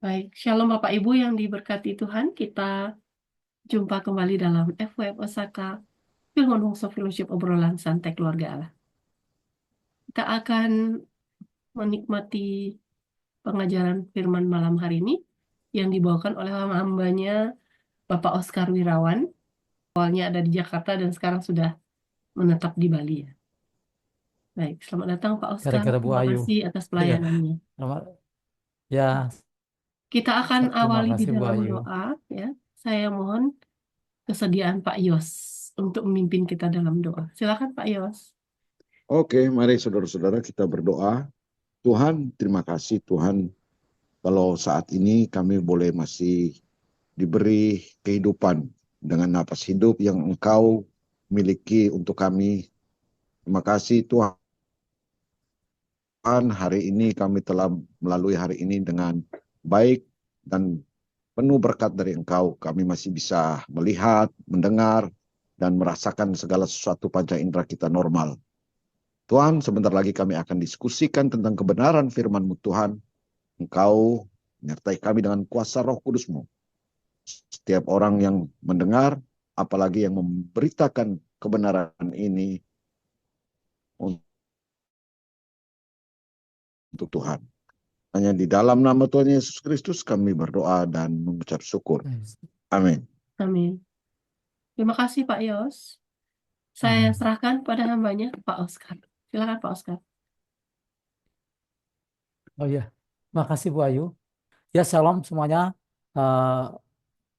Baik, Shalom Bapak Ibu yang diberkati Tuhan, kita jumpa kembali dalam FWF Osaka, Filmon Fellowship obrolan santai keluarga Allah. Kita akan menikmati pengajaran firman malam hari ini yang dibawakan oleh hambanya Bapak Oscar Wirawan. Awalnya ada di Jakarta dan sekarang sudah menetap di Bali ya. Baik, selamat datang Pak Oscar. Gara-gara Bu Terima Ayu. kasih atas Ya, pelayanannya. selamat- ya, Kita akan terima awali di kasih Bu dalam Ayu. doa ya. Saya mohon kesediaan Pak Yos untuk memimpin kita dalam doa. Silakan Pak Yos. Oke, mari saudara-saudara kita berdoa. Tuhan, terima kasih Tuhan kalau saat ini kami boleh masih diberi kehidupan dengan napas hidup yang Engkau miliki untuk kami. Terima kasih Tuhan, hari ini kami telah melalui hari ini dengan baik dan penuh berkat dari Engkau. Kami masih bisa melihat, mendengar, dan merasakan segala sesuatu panca indera kita normal. Tuhan, sebentar lagi kami akan diskusikan tentang kebenaran firman-Mu Tuhan. Engkau menyertai kami dengan kuasa Roh Kudus-Mu. Setiap orang yang mendengar, apalagi yang memberitakan kebenaran ini untuk Tuhan. Hanya di dalam nama Tuhan Yesus Kristus kami berdoa dan mengucap syukur. Amin. Amin. Terima kasih Pak Yos. Saya serahkan pada hambanya Pak Oscar. Silakan Pak Oscar. Oh ya, makasih Bu Ayu. Ya, shalom semuanya. Eh,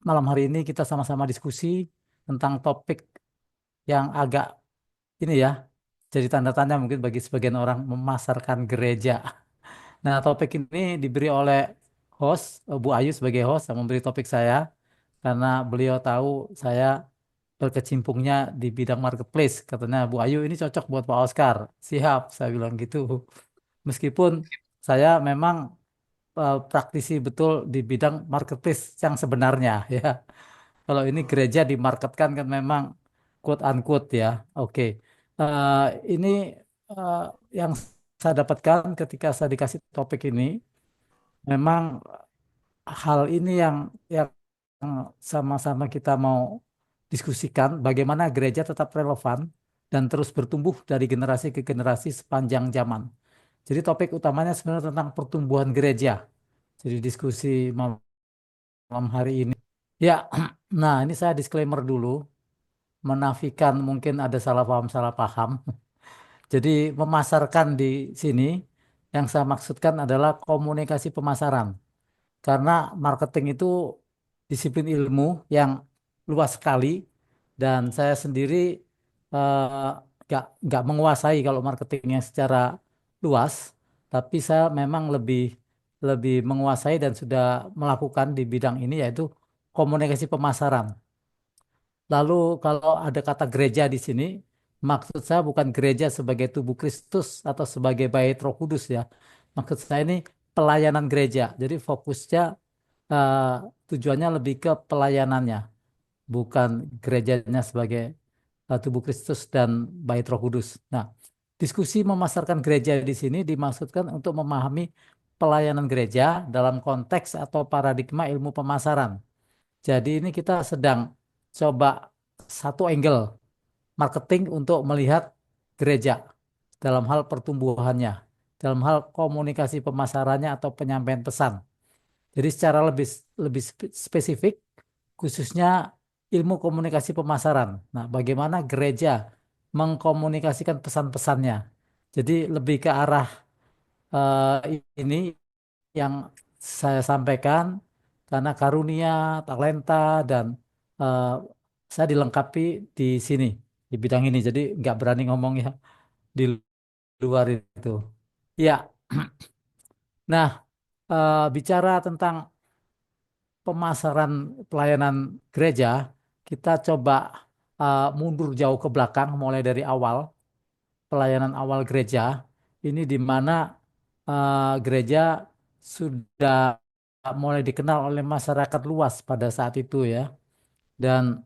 Malam hari ini kita sama-sama diskusi tentang topik yang agak ini ya, jadi tanda tanya mungkin bagi sebagian orang memasarkan gereja. Nah, topik ini diberi oleh host, Bu Ayu sebagai host yang memberi topik saya karena beliau tahu saya berkecimpungnya di bidang marketplace. Katanya Bu Ayu ini cocok buat Pak Oscar. Siap, saya bilang gitu. Meskipun saya memang praktisi betul di bidang marketplace yang sebenarnya ya. Kalau ini gereja dimarketkan kan memang quote unquote ya. Oke. Eh, ini eh, yang saya dapatkan ketika saya dikasih topik ini memang hal ini yang sama-sama kita mau diskusikan bagaimana gereja tetap relevan dan terus bertumbuh dari generasi ke generasi sepanjang zaman. Jadi topik utamanya sebenarnya tentang pertumbuhan gereja. Jadi diskusi malam hari ini. Ya, nah ini saya disclaimer dulu, menafikan mungkin ada salah paham. Jadi memasarkan di sini yang saya maksudkan adalah komunikasi pemasaran. Karena marketing itu disiplin ilmu yang luas sekali dan saya sendiri eh, nggak menguasai kalau marketingnya secara luas, tapi saya memang lebih lebih menguasai dan sudah melakukan di bidang ini yaitu komunikasi pemasaran. Lalu kalau ada kata gereja di sini, maksud saya bukan gereja sebagai tubuh Kristus atau sebagai bait Roh Kudus ya. Maksud saya ini pelayanan gereja. Jadi fokusnya eh, tujuannya lebih ke pelayanannya, bukan gerejanya sebagai tubuh Kristus dan bait Roh Kudus. Nah, diskusi memasarkan gereja di sini dimaksudkan untuk memahami pelayanan gereja dalam konteks atau paradigma ilmu pemasaran. Jadi ini kita sedang coba satu angle marketing untuk melihat gereja dalam hal pertumbuhannya, dalam hal komunikasi pemasarannya atau penyampaian pesan. Jadi secara lebih lebih spesifik, khususnya ilmu komunikasi pemasaran. Nah, bagaimana gereja mengkomunikasikan pesan-pesannya. Jadi lebih ke arah ini yang saya sampaikan karena karunia, talenta, dan eh, saya dilengkapi di sini, di bidang ini. Jadi nggak berani ngomong ya di luar itu. Ya, nah bicara tentang pemasaran pelayanan gereja, kita coba mundur jauh ke belakang, mulai dari awal, pelayanan awal gereja. Ini di mana gereja sudah mulai dikenal oleh masyarakat luas pada saat itu ya. Dan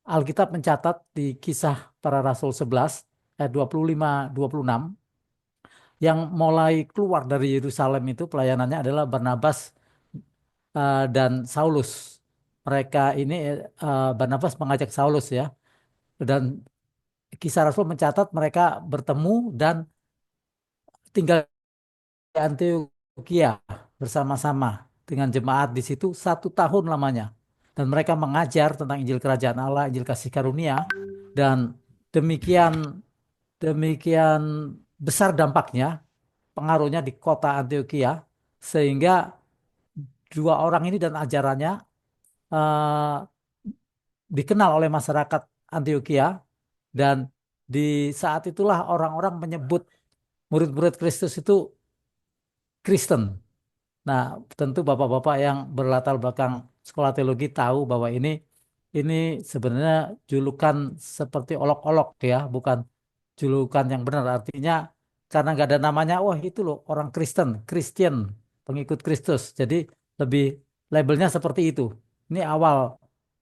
Alkitab mencatat di Kisah Para Rasul 11 ayat 25-26 yang mulai keluar dari Yerusalem itu pelayanannya adalah Barnabas dan Saulus. Mereka ini Barnabas mengajak Saulus ya, dan Kisah Rasul mencatat mereka bertemu dan tinggal di Antioquia bersama-sama dengan jemaat di situ 1 tahun lamanya. Dan mereka mengajar tentang Injil Kerajaan Allah, Injil Kasih Karunia, dan demikian demikian besar dampaknya, pengaruhnya di kota Antioquia, sehingga dua orang ini dan ajarannya eh, dikenal oleh masyarakat Antioquia, dan di saat itulah orang-orang menyebut murid-murid Kristus itu Kristen. Nah, tentu bapak-bapak yang berlatar belakang sekolah teologi tahu bahwa ini sebenarnya julukan seperti olok-olok ya, bukan julukan yang benar. Artinya karena nggak ada namanya, wah itu loh orang Kristen, Christian, pengikut Kristus. Jadi lebih labelnya seperti itu. Ini awal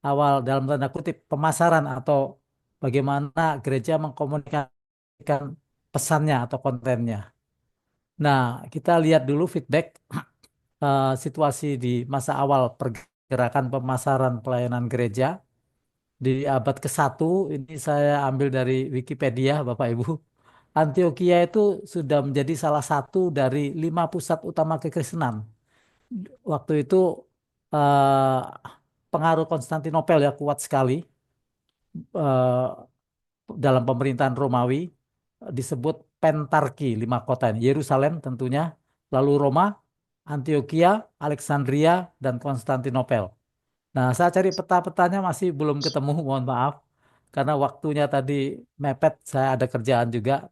awal dalam tanda kutip pemasaran atau bagaimana gereja mengkomunikasikan pesannya atau kontennya. Nah, kita lihat dulu feedback situasi di masa awal pergerakan pemasaran pelayanan gereja di abad ke-1. Ini saya ambil dari Wikipedia, Bapak Ibu. Antioquia itu sudah menjadi salah satu dari 5 pusat utama kekristenan. Waktu itu eh, pengaruh Konstantinopel ya kuat sekali eh, dalam pemerintahan Romawi, disebut pentarki 5 kota ini. Yerusalem tentunya, lalu Roma, Antioquia, Alexandria, dan Konstantinopel. Nah, saya cari peta-petanya masih belum ketemu, mohon maaf. Karena waktunya tadi mepet, saya ada kerjaan juga.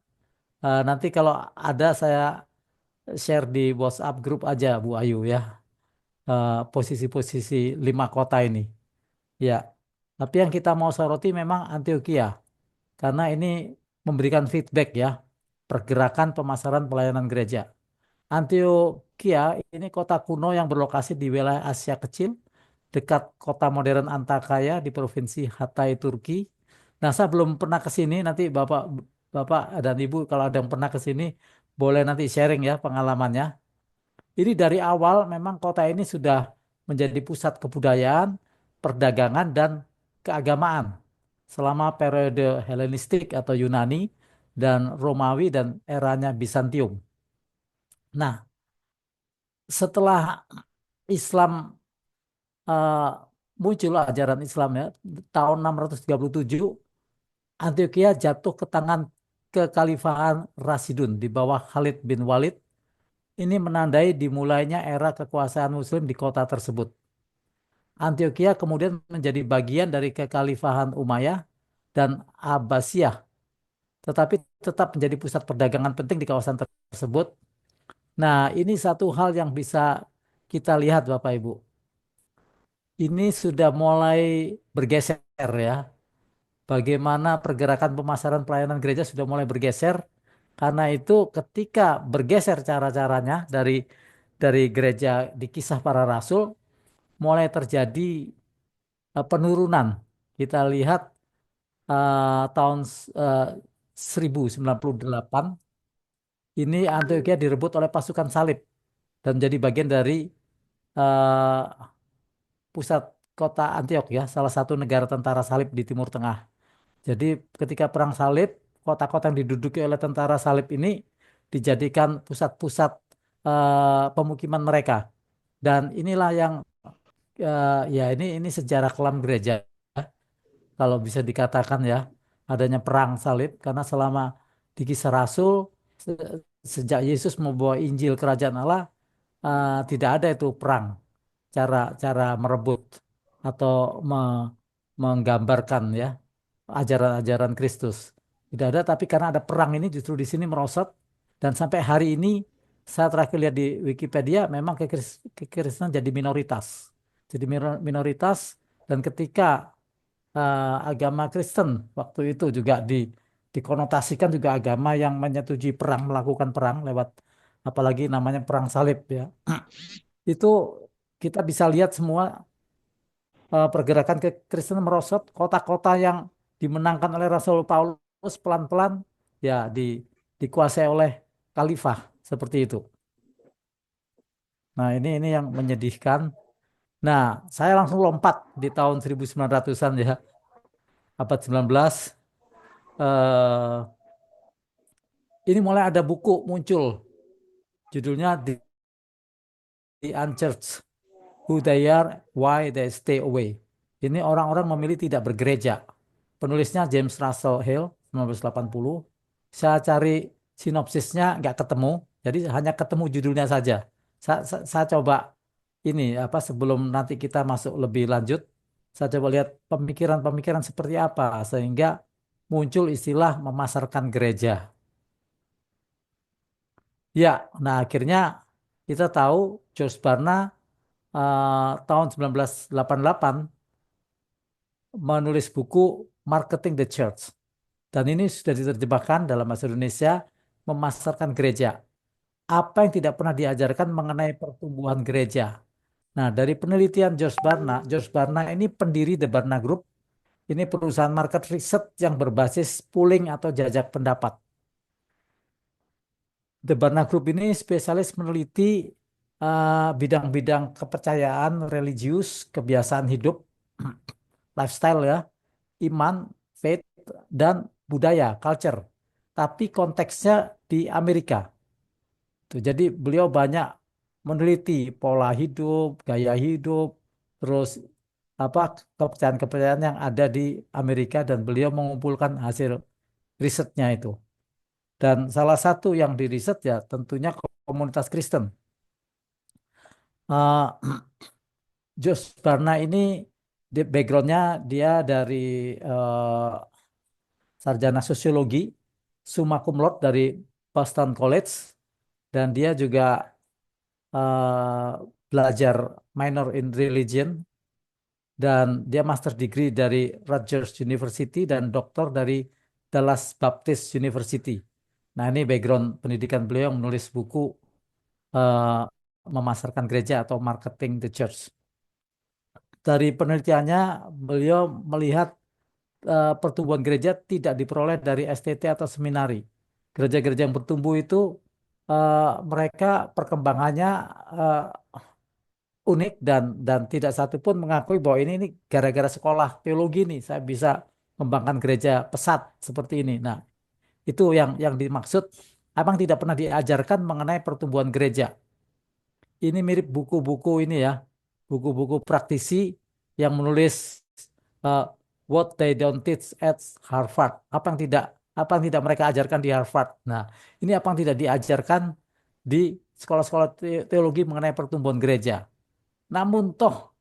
Nanti kalau ada saya share di WhatsApp grup aja, Bu Ayu ya. Posisi-posisi 5 kota ini. Ya, tapi yang kita mau soroti memang Antioquia. Karena ini memberikan feedback ya, pergerakan pemasaran pelayanan gereja. Antioquia ini kota kuno yang berlokasi di wilayah Asia Kecil, dekat kota modern Antakya di provinsi Hatay, Turki. Nah, saya belum pernah ke sini. Nanti Bapak, Bapak dan Ibu kalau ada yang pernah ke sini, boleh nanti sharing ya pengalamannya. Ini dari awal memang kota ini sudah menjadi pusat kebudayaan, perdagangan, dan keagamaan selama periode Helenistik atau Yunani dan Romawi dan eranya Bizantium. Nah, setelah Islam eh, muncul ajaran Islam ya, tahun 637 Antioquia jatuh ke tangan kekhalifahan Rasidun di bawah Khalid bin Walid. Ini menandai dimulainya era kekuasaan Muslim di kota tersebut. Antioquia kemudian menjadi bagian dari kekhalifahan Umayyah dan Abbasiyah, tetapi tetap menjadi pusat perdagangan penting di kawasan tersebut. Nah, ini satu hal yang bisa kita lihat, Bapak Ibu. Ini sudah mulai bergeser ya. Bagaimana pergerakan pemasaran pelayanan gereja sudah mulai bergeser. Karena itu ketika bergeser cara-caranya dari gereja di Kisah Para Rasul, mulai terjadi penurunan. Kita lihat tahun 1098 ini Antioquia direbut oleh pasukan salib dan menjadi bagian dari eh, pusat kota Antiok ya, salah satu negara tentara salib di Timur Tengah. Jadi ketika perang salib, kota-kota yang diduduki oleh tentara salib ini dijadikan pusat-pusat pemukiman mereka. Dan inilah yang ya ini sejarah kelam gereja kalau bisa dikatakan ya, adanya perang salib karena selama di Kisah Rasul sejak Yesus membawa Injil Kerajaan Allah tidak ada itu perang, cara-cara merebut atau menggambarkan ya ajaran-ajaran Kristus. Tidak ada, tapi karena ada perang ini justru di sini merosot, dan sampai hari ini saya terakhir lihat di Wikipedia memang kekristenan jadi minoritas. Jadi minoritas, dan ketika agama Kristen waktu itu juga dikonotasikan juga agama yang menyetujui perang, melakukan perang lewat apalagi namanya perang salib ya. Itu kita bisa lihat semua pergerakan kekristenan merosot, kota-kota yang dimenangkan oleh Rasul Paulus pelan-pelan ya dikuasai oleh khalifah seperti itu. Nah, ini yang menyedihkan. Nah, saya langsung lompat di tahun 1900-an ya, abad 19. Eh, ini mulai ada buku muncul, judulnya The Unchurched, Who They Are, Why They Stay Away. Ini orang-orang memilih tidak bergereja. Penulisnya James Russell Hill, 1980. Saya cari sinopsisnya nggak ketemu, jadi hanya ketemu judulnya saja. Saya coba ini apa sebelum nanti kita masuk lebih lanjut, saya coba lihat pemikiran-pemikiran seperti apa sehingga muncul istilah memasarkan gereja. Ya, nah akhirnya kita tahu George Barna tahun 1988 menulis buku Marketing the Church. Dan ini sudah diterjemahkan dalam bahasa Indonesia, memasarkan gereja. Apa yang tidak pernah diajarkan mengenai pertumbuhan gereja. Nah, dari penelitian George Barna ini pendiri The Barna Group. Ini perusahaan market research yang berbasis polling atau jajak pendapat. The Barna Group ini spesialis meneliti bidang-bidang kepercayaan religius, kebiasaan hidup, lifestyle ya, iman, faith, dan budaya, culture. Tapi konteksnya di Amerika. Tuh, jadi beliau banyak meneliti pola hidup, gaya hidup, terus apa kepercayaan-kepercayaan yang ada di Amerika dan beliau mengumpulkan hasil risetnya itu. Dan salah satu yang diriset ya tentunya komunitas Kristen. Uh, Josh Barna ini backgroundnya dia dari sarjana sosiologi, summa cum laude dari Boston College, dan dia juga eh, belajar minor in religion, dan dia master degree dari Rutgers University dan doktor dari Dallas Baptist University. Nah, ini background pendidikan beliau yang menulis buku eh, memasarkan gereja atau marketing the church. Dari penelitiannya, beliau melihat pertumbuhan gereja tidak diperoleh dari STT atau seminari. Gereja-gereja yang bertumbuh itu mereka perkembangannya eh, unik dan tidak satu pun mengakui bahwa ini gara-gara sekolah teologi nih saya bisa kembangkan gereja pesat seperti ini. Nah, itu yang dimaksud abang tidak pernah diajarkan mengenai pertumbuhan gereja. Ini mirip buku-buku ini ya, buku-buku praktisi yang menulis uh, what they don't teach at Harvard. Apa yang tidak mereka ajarkan di Harvard. Nah, ini apa yang tidak diajarkan di sekolah-sekolah teologi mengenai pertumbuhan gereja. Namun toh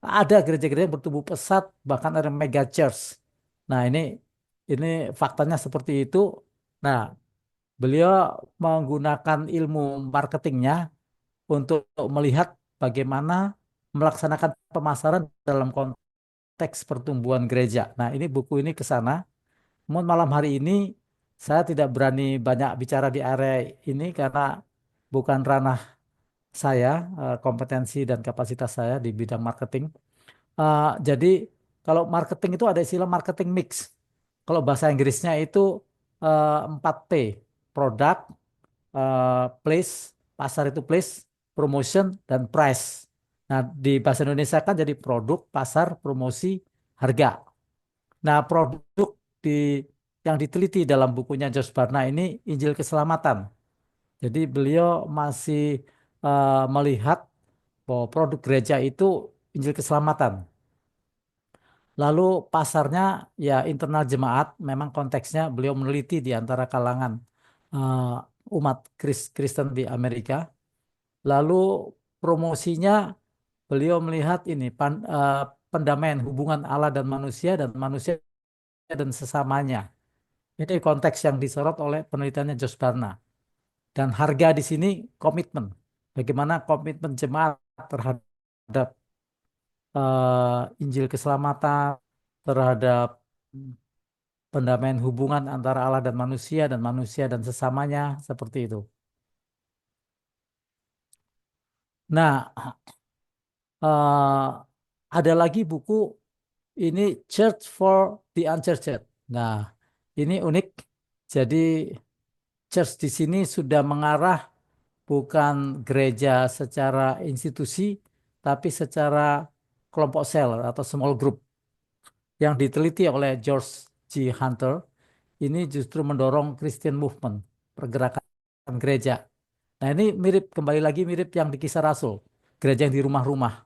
ada gereja-gereja yang bertumbuh pesat, bahkan ada mega church. Nah, ini faktanya seperti itu. Nah, beliau menggunakan ilmu marketingnya untuk melihat bagaimana melaksanakan pemasaran dalam konteks pertumbuhan gereja. Nah, ini buku ini ke sana. Namun malam hari ini saya tidak berani banyak bicara di area ini karena bukan ranah saya, kompetensi dan kapasitas saya di bidang marketing. Jadi kalau marketing itu ada istilah marketing mix. Kalau bahasa Inggrisnya itu 4P, produk, place, pasar itu place, promotion, dan price. Nah, di bahasa Indonesia kan jadi produk, pasar, promosi, harga. Nah, produk di yang diteliti dalam bukunya Josh Barna ini Injil Keselamatan. Jadi beliau masih melihat bahwa produk gereja itu Injil Keselamatan. Lalu pasarnya ya internal jemaat, memang konteksnya beliau meneliti di antara kalangan umat Kristen di Amerika. Lalu promosinya beliau melihat ini pendamaian hubungan Allah dan manusia dan sesamanya. Ini konteks yang disorot oleh penelitiannya Josh Barna. Dan harga di sini komitmen. Bagaimana komitmen jemaat terhadap Injil keselamatan, terhadap pendamaian hubungan antara Allah dan manusia dan sesamanya seperti itu. Nah, eh, ada lagi buku ini Church for the Unchurched. Nah, ini unik. Jadi church di sini sudah mengarah bukan gereja secara institusi, tapi secara kelompok sel atau small group yang diteliti oleh George G. Hunter. Ini justru mendorong Christian movement, pergerakan gereja. Nah, ini mirip, kembali lagi mirip yang di Kisah Rasul, gereja yang di rumah-rumah.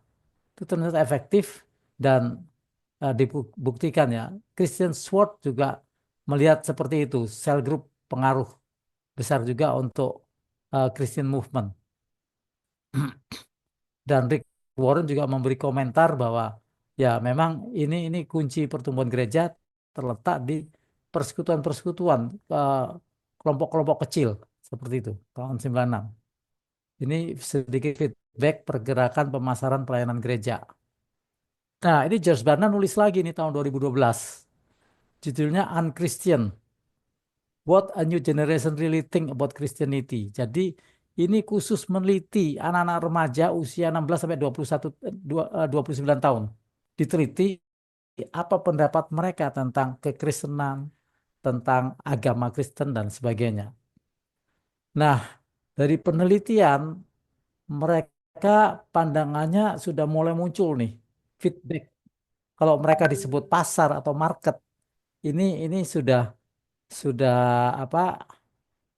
Itu ternyata efektif dan dibuktikan ya. Christian Sword juga melihat seperti itu, sel group pengaruh besar juga untuk Christian movement. Dan Rick Warren juga memberi komentar bahwa ya memang ini kunci pertumbuhan gereja terletak di persekutuan-persekutuan kelompok-kelompok kecil seperti itu tahun 96. Ini sedikit feedback pergerakan pemasaran pelayanan gereja. Nah, ini George Barna nulis lagi nih tahun 2012. Judulnya Unchristian. What a New Generation Really Think About Christianity. Jadi ini khusus meneliti anak-anak remaja usia 16 sampai 29 tahun. Diteliti apa pendapat mereka tentang kekristenan, tentang agama Kristen dan sebagainya. Nah, dari penelitian mereka pandangannya sudah mulai muncul nih feedback. Kalau mereka disebut pasar atau market, ini sudah apa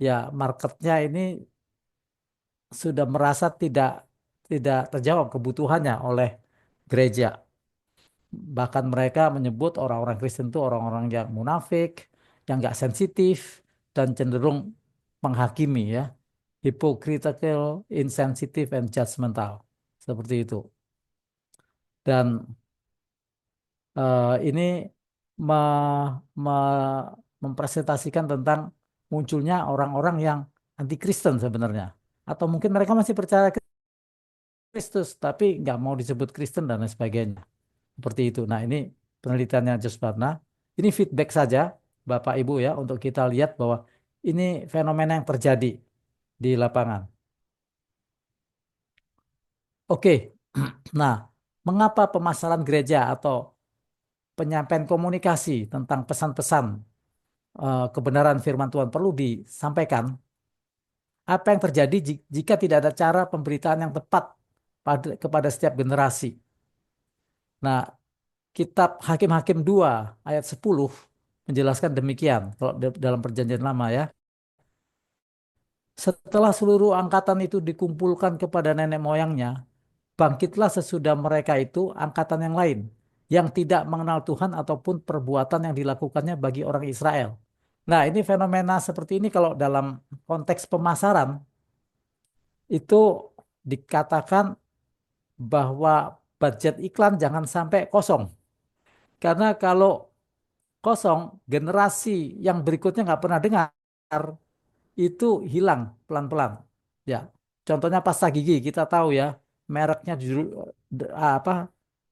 ya, marketnya ini sudah merasa tidak terjawab kebutuhannya oleh gereja. Bahkan mereka menyebut orang-orang Kristen itu orang-orang yang munafik, yang nggak sensitif, dan cenderung menghakimi ya, hypocritical, insensitive, and judgmental. Seperti itu. Dan ini mempresentasikan tentang munculnya orang-orang yang anti Kristen sebenarnya. Atau mungkin mereka masih percaya Kristus, tapi nggak mau disebut Kristen dan lain sebagainya. Seperti itu. Nah, ini penelitiannya Jos Barna. Ini feedback saja, Bapak Ibu ya, untuk kita lihat bahwa ini fenomena yang terjadi di lapangan. Oke, nah, mengapa pemasaran gereja atau penyampaian komunikasi tentang pesan-pesan kebenaran firman Tuhan perlu disampaikan? Apa yang terjadi jika tidak ada cara pemberitaan yang tepat kepada setiap generasi? Nah, kitab Hakim-Hakim 2 ayat 10 menjelaskan demikian kalau dalam perjanjian lama ya. Setelah seluruh angkatan itu dikumpulkan kepada nenek moyangnya, bangkitlah sesudah mereka itu angkatan yang lain yang tidak mengenal Tuhan ataupun perbuatan yang dilakukannya bagi orang Israel. Nah, ini fenomena seperti ini kalau dalam konteks pemasaran itu dikatakan bahwa budget iklan jangan sampai kosong. Karena kalau kosong, generasi yang berikutnya nggak pernah dengar, itu hilang pelan-pelan. Ya, contohnya pasta gigi kita tahu ya, mereknya dulu apa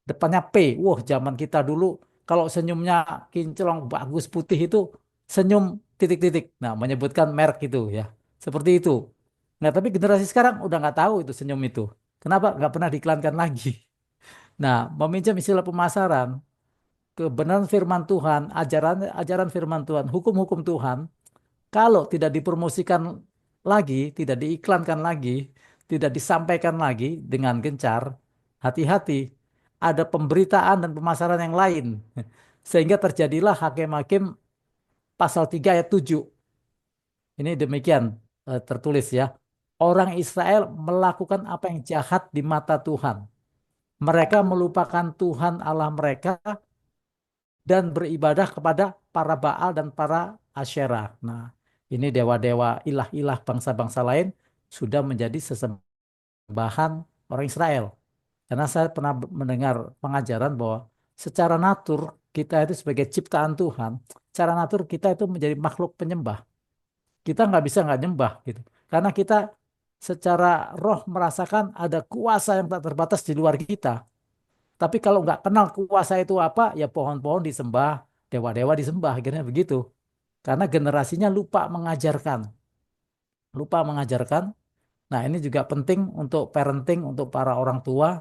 depannya P. Wah, zaman kita dulu kalau senyumnya kinclong bagus putih itu senyum titik-titik. Nah, menyebutkan merek itu ya, seperti itu. Nah, tapi generasi sekarang udah nggak tahu itu senyum itu. Kenapa? Nggak pernah diiklankan lagi. Nah, meminjam istilah pemasaran, kebenaran firman Tuhan, ajaran firman Tuhan, hukum-hukum Tuhan, kalau tidak dipromosikan lagi, tidak diiklankan lagi, tidak disampaikan lagi dengan gencar, hati-hati, ada pemberitaan dan pemasaran yang lain. Sehingga terjadilah Hakim-Hakim pasal 3 ayat 7. Ini demikian tertulis ya. Orang Israel melakukan apa yang jahat di mata Tuhan. Mereka melupakan Tuhan Allah mereka dan beribadah kepada para Baal dan para Asyerah. Nah, ini dewa-dewa, ilah-ilah bangsa-bangsa lain sudah menjadi sesembahan orang Israel. Karena saya pernah mendengar pengajaran bahwa secara natur kita itu sebagai ciptaan Tuhan, secara natur kita itu menjadi makhluk penyembah. Kita nggak bisa nggak nyembah gitu. Karena kita secara roh merasakan ada kuasa yang tak terbatas di luar kita. Tapi kalau nggak kenal kuasa itu apa, ya pohon-pohon disembah, dewa-dewa disembah, akhirnya begitu. Karena generasinya lupa mengajarkan. Lupa mengajarkan. Nah, ini juga penting untuk parenting, untuk para orang tua.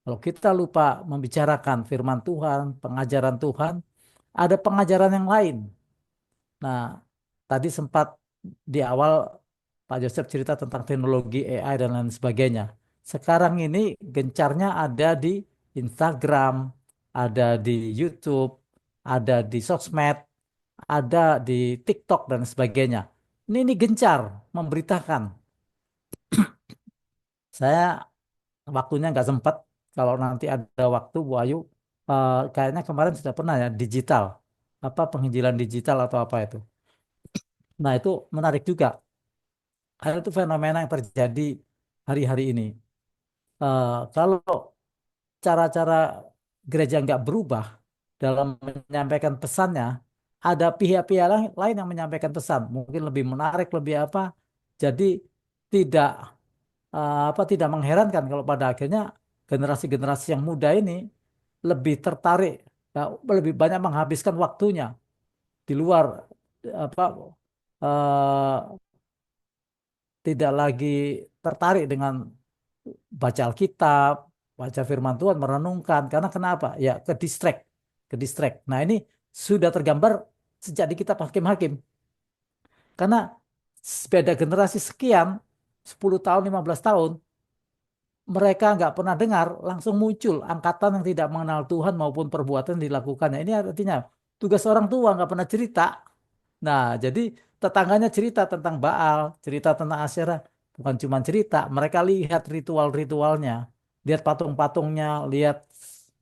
Kalau kita lupa membicarakan firman Tuhan, pengajaran Tuhan, ada pengajaran yang lain. Nah, tadi sempat di awal Pak Joseph cerita tentang teknologi AI dan lain sebagainya. Sekarang ini gencarnya ada di Instagram, ada di YouTube, ada di sosmed, ada di TikTok dan sebagainya. Ini gencar memberitakan. Saya waktunya nggak sempat. Kalau nanti ada waktu, Bu Ayu, kayaknya kemarin sudah pernah ya digital, apa penginjilan digital atau apa itu. Nah itu menarik juga. Karena itu fenomena yang terjadi hari-hari ini. Kalau cara-cara gereja nggak berubah dalam menyampaikan pesannya, ada pihak-pihak lain yang menyampaikan pesan, mungkin lebih menarik, lebih apa. Jadi tidak tidak mengherankan kalau pada akhirnya generasi-generasi yang muda ini lebih tertarik, ya, lebih banyak menghabiskan waktunya di luar apa eh, tidak lagi tertarik dengan baca Alkitab, baca firman Tuhan, merenungkan. Karena kenapa? Ya ke distract. Nah ini sudah tergambar sejak di kitab Hakim-Hakim. Karena beda generasi sekian, 10 tahun, 15 tahun, mereka nggak pernah dengar, langsung muncul angkatan yang tidak mengenal Tuhan maupun perbuatan yang dilakukannya. Ini artinya tugas orang tua nggak pernah cerita. Nah, jadi tetangganya cerita tentang Baal, cerita tentang Asyera. Bukan cuma cerita, mereka lihat ritual-ritualnya, lihat patung-patungnya, lihat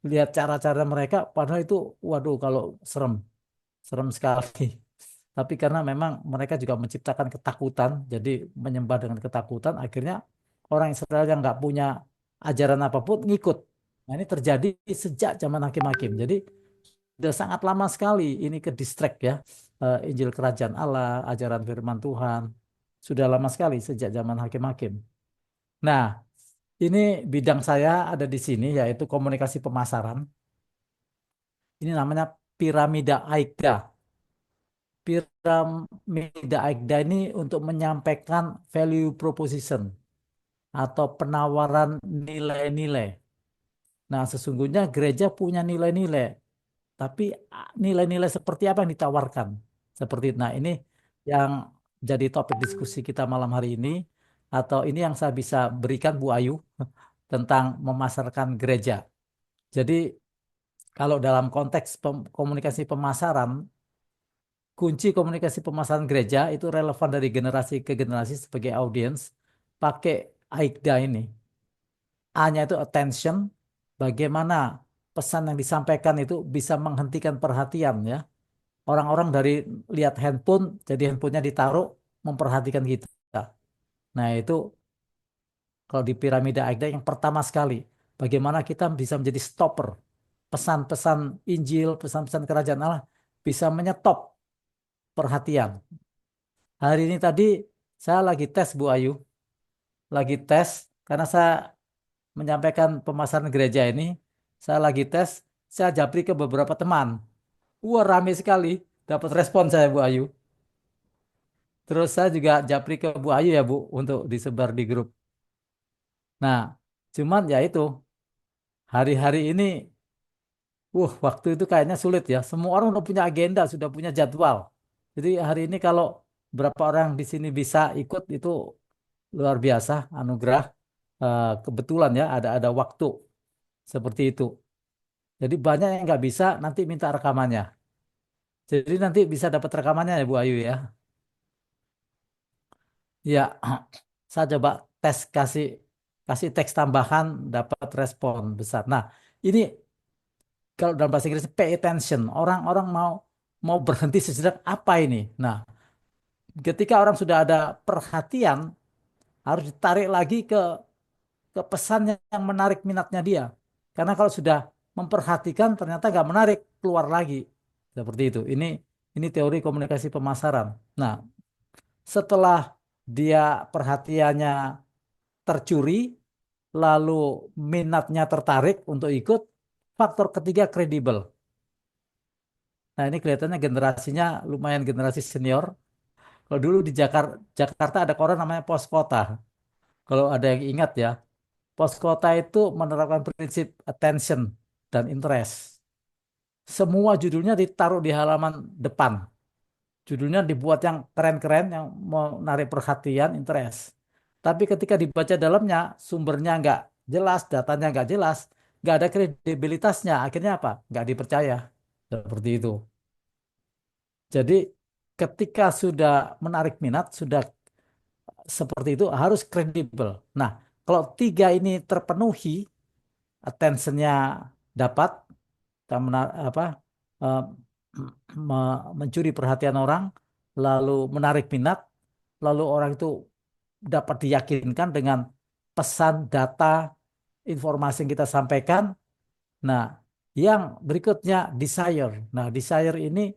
lihat cara-cara mereka. Padahal itu, waduh, kalau serem, serem sekali. Tapi karena memang mereka juga menciptakan ketakutan, jadi menyembah dengan ketakutan, akhirnya orang Israel yang nggak punya ajaran apapun ngikut. Nah, ini terjadi sejak zaman hakim-hakim. Jadi sudah sangat lama sekali ini ke distract ya. Injil Kerajaan Allah, ajaran firman Tuhan. Sudah lama sekali sejak zaman hakim-hakim. Nah, ini bidang saya ada di sini yaitu komunikasi pemasaran. Ini namanya piramida AIKDA. Piramida AIKDA ini untuk menyampaikan value proposition atau penawaran nilai-nilai. Nah, sesungguhnya gereja punya nilai-nilai, tapi nilai-nilai seperti apa yang ditawarkan? Seperti nah ini yang jadi topik diskusi kita malam hari ini atau ini yang saya bisa berikan Bu Ayu tentang memasarkan gereja. Jadi kalau dalam konteks komunikasi pemasaran, kunci komunikasi pemasaran gereja itu relevan dari generasi ke generasi sebagai audiens pakai AIKDA ini. A-nya itu attention, bagaimana pesan yang disampaikan itu bisa menghentikan perhatian ya. Orang-orang dari lihat handphone, jadi handphonenya ditaruh, memperhatikan kita. Nah itu kalau di piramida AIKDA yang pertama sekali, bagaimana kita bisa menjadi stopper. Pesan-pesan Injil, pesan-pesan kerajaan Allah bisa menyetop perhatian. Hari ini tadi saya lagi tes Bu Ayu, lagi tes karena saya menyampaikan pemasaran gereja ini, saya lagi tes, saya japri ke beberapa teman. Wah, rame sekali, dapat respon saya Bu Ayu. Terus saya juga japri ke Bu Ayu ya Bu, untuk disebar di grup. Nah, cuman ya itu, hari-hari ini, waktu itu kayaknya sulit ya. Semua orang udah punya agenda, sudah punya jadwal. Jadi hari ini kalau berapa orang di sini bisa ikut, itu luar biasa, anugerah. Kebetulan ya, ada waktu seperti itu. Jadi banyak yang nggak bisa, nanti minta rekamannya. Jadi nanti bisa dapat rekamannya ya Bu Ayu ya. Ya, saya coba tes kasih kasih teks tambahan dapat respon besar. Nah, ini kalau dalam bahasa Inggris pay attention. Orang-orang mau mau berhenti sejenak apa ini? Nah, ketika orang sudah ada perhatian harus ditarik lagi ke pesan yang menarik minatnya dia. Karena kalau sudah memperhatikan ternyata nggak menarik, keluar lagi. Seperti itu. Ini teori komunikasi pemasaran. Nah, setelah dia perhatiannya tercuri, lalu minatnya tertarik untuk ikut, faktor ketiga kredibel. Nah ini kelihatannya generasinya lumayan generasi senior. Kalau dulu di Jakarta ada koran namanya Pos Kota. Kalau ada yang ingat ya, Pos Kota itu menerapkan prinsip attention dan interest. Semua judulnya ditaruh di halaman depan. Judulnya dibuat yang keren-keren, yang menarik perhatian, interest. Tapi ketika dibaca dalamnya, sumbernya nggak jelas, datanya nggak jelas, nggak ada kredibilitasnya. Akhirnya apa? Nggak dipercaya. Seperti itu. Jadi ketika sudah menarik minat, sudah seperti itu harus kredibel. Nah, kalau tiga ini terpenuhi, attentionnya dapat, kita eh, mencuri perhatian orang, lalu menarik minat, lalu orang itu dapat diyakinkan dengan pesan, data, informasi yang kita sampaikan. Nah, yang berikutnya desire. Nah, desire ini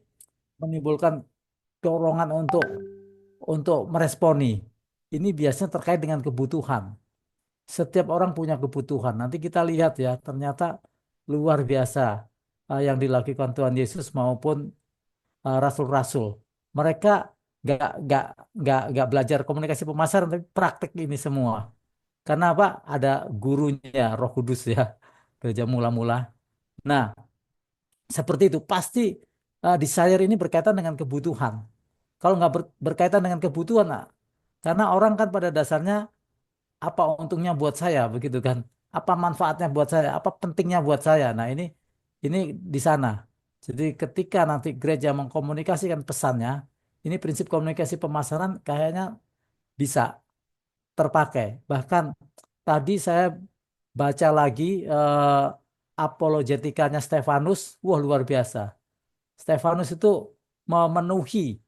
menimbulkan dorongan untuk meresponi. Ini biasanya terkait dengan kebutuhan. Setiap orang punya kebutuhan. Nanti kita lihat ya, ternyata luar biasa yang dilakukan Tuhan Yesus maupun rasul-rasul. Mereka nggak nggak nggak belajar komunikasi pemasaran, tapi praktek ini semua. Karena apa? Ada gurunya, Roh Kudus ya, gereja mula-mula. Nah, seperti itu. Pasti desire ini berkaitan dengan kebutuhan. Kalau nggak berkaitan dengan kebutuhan, nah, karena orang kan pada dasarnya apa untungnya buat saya begitu kan? Apa manfaatnya buat saya? Apa pentingnya buat saya? Nah, ini di sana. Jadi ketika nanti gereja mengkomunikasikan pesannya, ini prinsip komunikasi pemasaran kayaknya bisa terpakai. Bahkan tadi saya baca lagi apologetikanya Stefanus, wah luar biasa. Stefanus itu memenuhi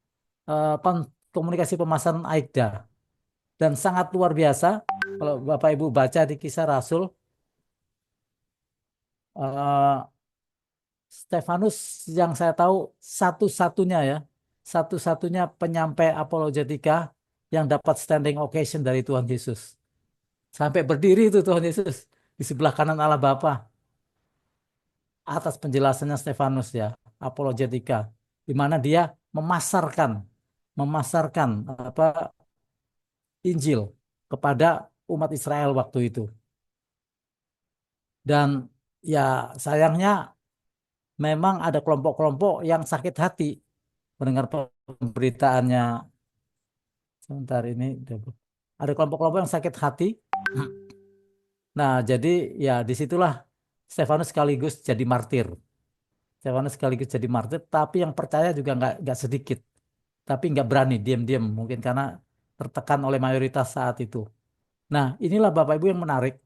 komunikasi pemasaran AIKDA dan sangat luar biasa. Kalau Bapak Ibu baca di Kisah Rasul, eh, Stefanus yang saya tahu satu-satunya ya, satu-satunya penyampai apologetika yang dapat standing ovation dari Tuhan Yesus. Sampai berdiri itu Tuhan Yesus di sebelah kanan Allah Bapa atas penjelasannya Stefanus ya, apologetika, di mana dia memasarkan memasarkan apa Injil kepada umat Israel waktu itu. Dan ya sayangnya memang ada kelompok-kelompok yang sakit hati mendengar pemberitaannya. Sebentar ini ada kelompok-kelompok yang sakit hati. Nah, jadi ya disitulah Stefanus sekaligus jadi martir. Stefanus sekaligus jadi martir, tapi yang percaya juga nggak sedikit. Tapi nggak berani, diam-diam. Mungkin karena tertekan oleh mayoritas saat itu. Nah, inilah Bapak Ibu yang menarik